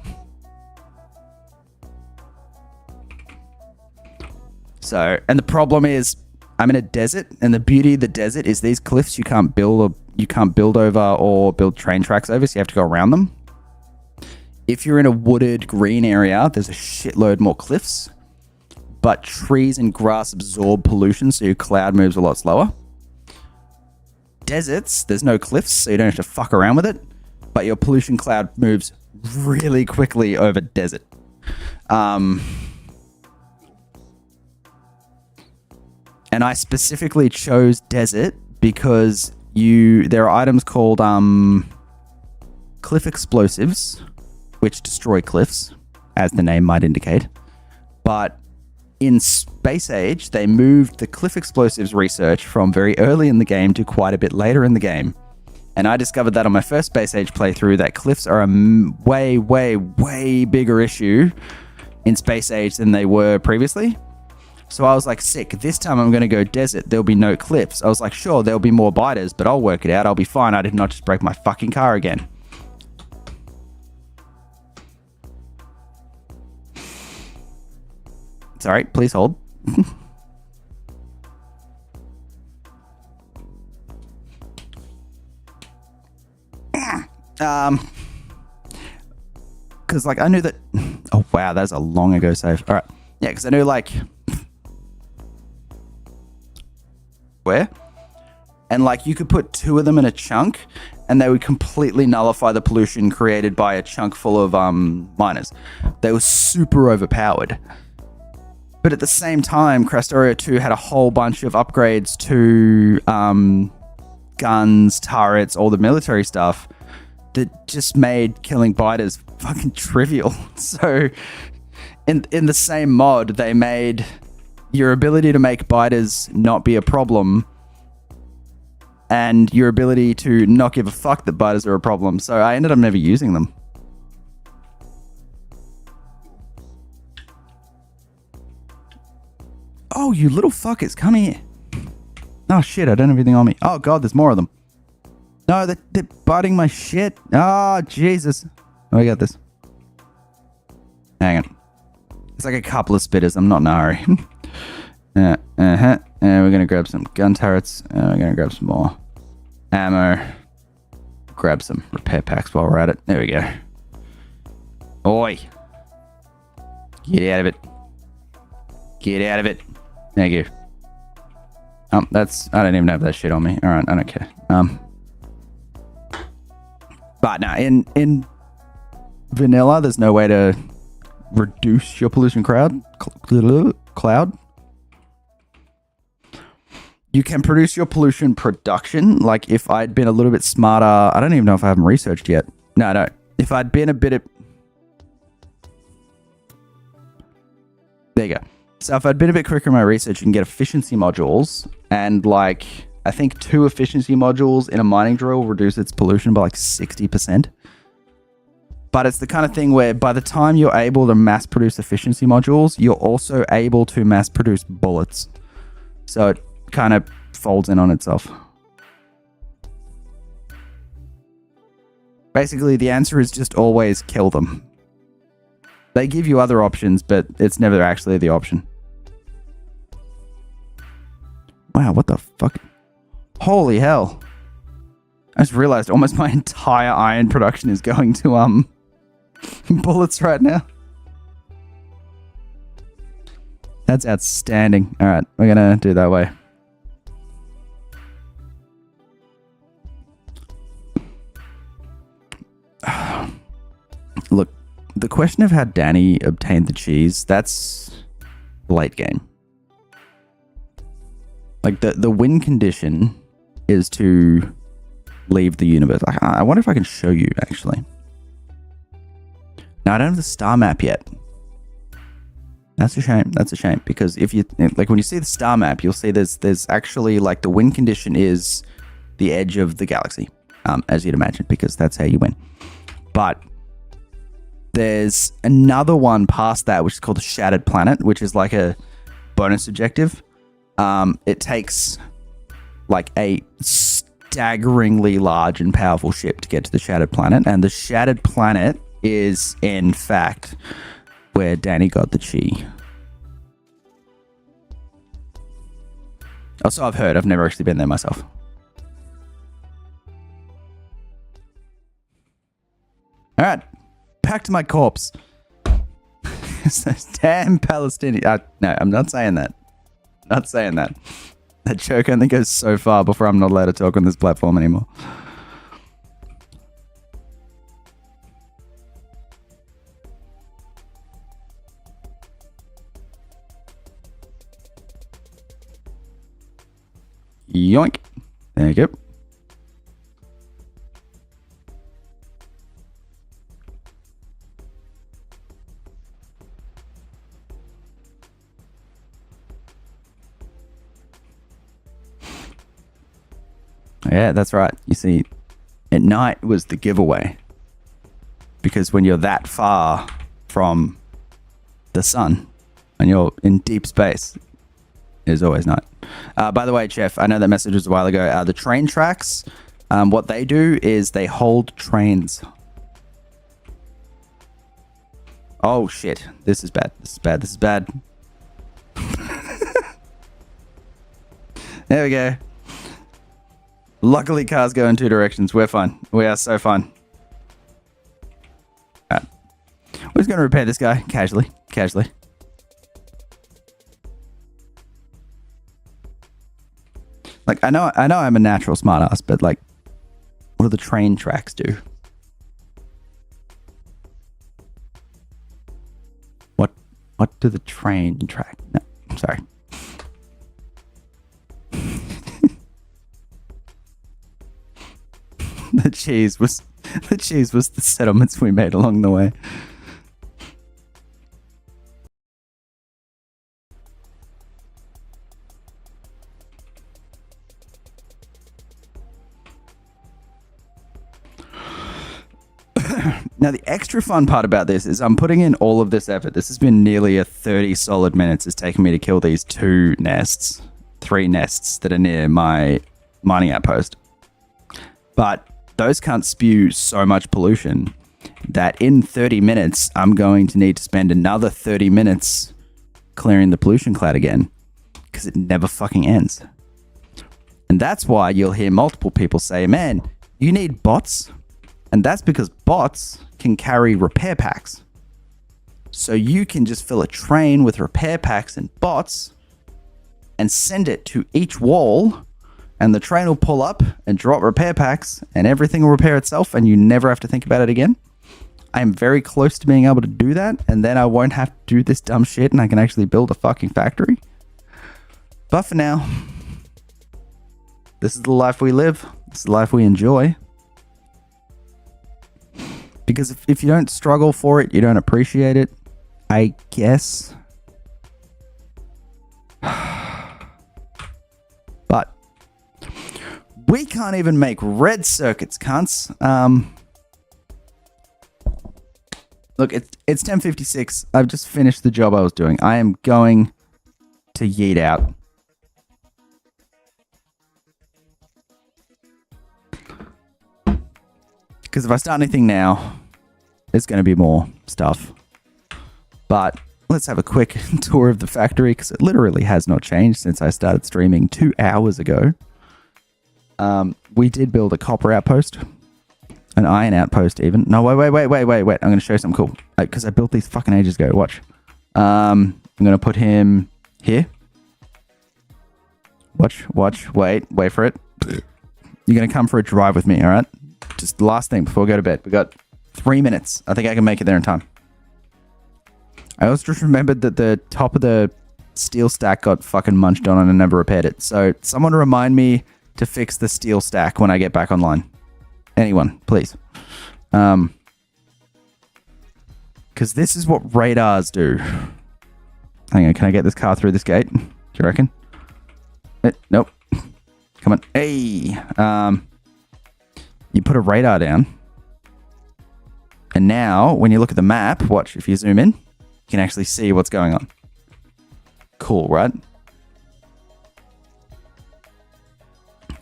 So, and the problem is, I'm in a desert, and the beauty of the desert is these cliffs you can't build over or build train tracks over, so you have to go around them. If you're in a wooded green area, there's a shitload more cliffs, but trees and grass absorb pollution, so your cloud moves a lot slower. Deserts, there's no cliffs, so you don't have to fuck around with it, but your pollution cloud moves really quickly over desert. And I specifically chose desert because there are items called cliff explosives, which destroy cliffs, as the name might indicate. But in Space Age, they moved the cliff explosives research from very early in the game to quite a bit later in the game. And I discovered that on my first Space Age playthrough, that cliffs are a way, way, way bigger issue in Space Age than they were previously. So I was like, sick, this time I'm going to go desert. There'll be no cliffs. I was like, sure, there'll be more biters, but I'll work it out. I'll be fine. I did not just break my fucking car again. Sorry, please hold. Because like I knew that. Oh wow, that's a long ago save. All right, yeah, because I knew like where, and like you could put 2 of them in a chunk, and they would completely nullify the pollution created by a chunk full of miners. They were super overpowered. But at the same time, Krastoria 2 had a whole bunch of upgrades to guns, turrets, all the military stuff that just made killing biters fucking trivial. So in the same mod, they made your ability to make biters not be a problem and your ability to not give a fuck that biters are a problem. So I ended up never using them. Oh, you little fuckers, come here. Oh shit, I don't have anything on me. Oh god, there's more of them. No, they're biting my shit. Oh, Jesus. Oh, I got this. Hang on. It's like a couple of spitters. I'm not in a hurry. And we're going to grab some gun turrets. And we're going to grab some more ammo. Grab some repair packs while we're at it. There we go. Oi. Get out of it. Get out of it. Thank you. I don't even have that shit on me. All right, I don't care. But no, in vanilla, there's no way to reduce your pollution cloud. You can produce your pollution production. Like if I'd been a little bit smarter, I don't even know if I haven't researched yet. No. If I'd been a bit of... There you go. So if I'd been a bit quicker in my research, you can get efficiency modules, and like I think 2 efficiency modules in a mining drill reduce its pollution by like 60%. But it's the kind of thing where by the time you're able to mass produce efficiency modules, you're also able to mass produce bullets. So it kind of folds in on itself. Basically, the answer is just always kill them. They give you other options, but it's never actually the option. Wow, what the fuck? Holy hell. I just realized almost my entire iron production is going to, bullets right now. That's outstanding. Alright, we're gonna do that way. Look, the question of how Danny obtained the cheese, that's late game. Like, the win condition is to leave the universe. I wonder if I can show you, actually. Now, I don't have the star map yet. That's a shame. That's a shame. Because if you, like, when you see the star map, you'll see there's actually, like, the win condition is the edge of the galaxy, as you'd imagine, because that's how you win. But there's another one past that, which is called the Shattered Planet, which is like a bonus objective. It takes like a staggeringly large and powerful ship to get to the Shattered Planet, and the Shattered Planet is, in fact, where Danny got the chi. Also, I've heard. I've never actually been there myself. All right, back to my corpse. Damn Palestinian. No, I'm not saying that. Not saying that. That joke only goes so far before I'm not allowed to talk on this platform anymore. Yoink. There you go. Yeah, that's right. You see, at night was the giveaway. Because when you're that far from the sun and you're in deep space, it is always night. By the way, Chef, I know that message was a while ago. The train tracks, what they do is they hold trains. Oh, shit. This is bad. This is bad. This is bad. There we go. Luckily, cars go in two directions. We're fine. We are so fine. Alright. We're just going to repair this guy casually. Casually. Like, I know I'm a natural smartass, but like, what do the train tracks do? What do the train track? No, I'm sorry. The cheese was the settlements we made along the way. Now, the extra fun part about this is I'm putting in all of this effort. This has been nearly 30 solid minutes. It's taken me to kill these 3 nests that are near my mining outpost. But those can't spew so much pollution that in 30 minutes, I'm going to need to spend another 30 minutes clearing the pollution cloud again, because it never fucking ends. And that's why you'll hear multiple people say, man, you need bots. And that's because bots can carry repair packs. So you can just fill a train with repair packs and bots and send it to each wall, and the train will pull up and drop repair packs and everything will repair itself and you never have to think about it again. I am very close to being able to do that, and then I won't have to do this dumb shit and I can actually build a fucking factory. But for now, this is the life we live. This is the life we enjoy. Because if you don't struggle for it, you don't appreciate it, I guess. But we can't even make red circuits, cunts. Look, it's 10:56. I've just finished the job I was doing. I am going to yeet out. Because if I start anything now, there's going to be more stuff. But let's have a quick tour of the factory because it literally has not changed since I started streaming 2 hours ago. We did build a copper outpost, an iron outpost even. No, wait. I'm going to show you something cool because I built these fucking ages ago. Watch. I'm going to put him here. Watch. Wait for it. You're going to come for a drive with me, all right? Just the last thing before we go to bed. We got 3 minutes. I think I can make it there in time. I also just remembered that the top of the steel stack got fucking munched on and I never repaired it. So someone remind me to fix the steel stack when I get back online. Anyone, please. Because this is what radars do. Hang on, can I get this car through this gate? Do you reckon? Nope. Come on. Hey. You put a radar down. And now, when you look at the map, watch, if you zoom in, you can actually see what's going on. Cool, right?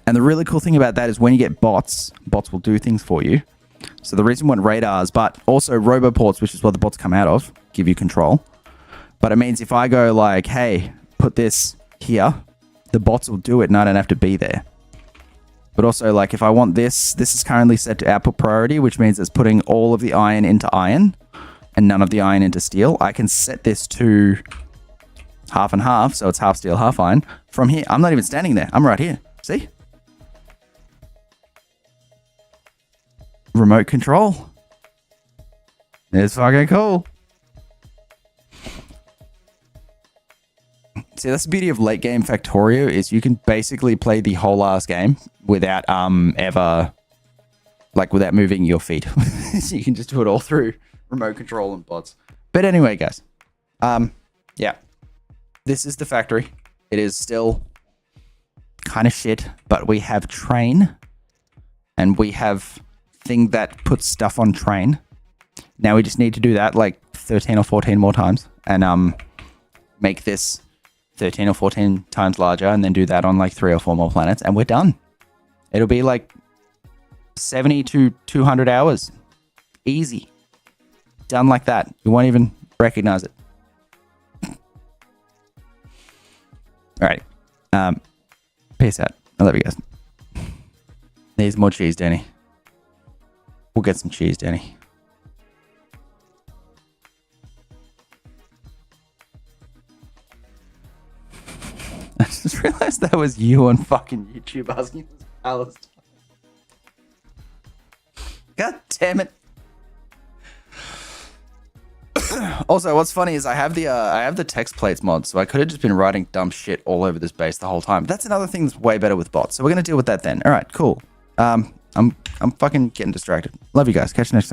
And the really cool thing about that is when you get bots will do things for you. So the reason we want radars, but also roboports, which is what the bots come out of, give you control. But it means if I go like, hey, put this here, the bots will do it and I don't have to be there. But also, like, if I want this is currently set to output priority, which means it's putting all of the iron into iron and none of the iron into steel. I can set this to half and half, so it's half steel, half iron. From here, I'm not even standing there. I'm right here. See? Remote control. It's fucking cool. See, that's the beauty of late game Factorio is you can basically play the whole ass game without ever, like, without moving your feet. So you can just do it all through remote control and bots. But anyway, guys, yeah, this is the factory. It is still kind of shit, but we have train and we have thing that puts stuff on train. Now we just need to do that like 13 or 14 more times and make this 13 or 14 times larger and then do that on like 3 or 4 more planets and we're done. It'll be like 70 to 200 hours. Easy. Done like that. You won't even recognize it. All right. Peace out. I love you guys. Needs more cheese, Danny. We'll get some cheese, Danny. I just realized that was you on fucking YouTube asking this Palestine. God damn it. Also, what's funny is I have the text plates mod, so I could have just been writing dumb shit all over this base the whole time. But that's another thing that's way better with bots. So we're gonna deal with that then. All right, cool. I'm fucking getting distracted. Love you guys. Catch you next time.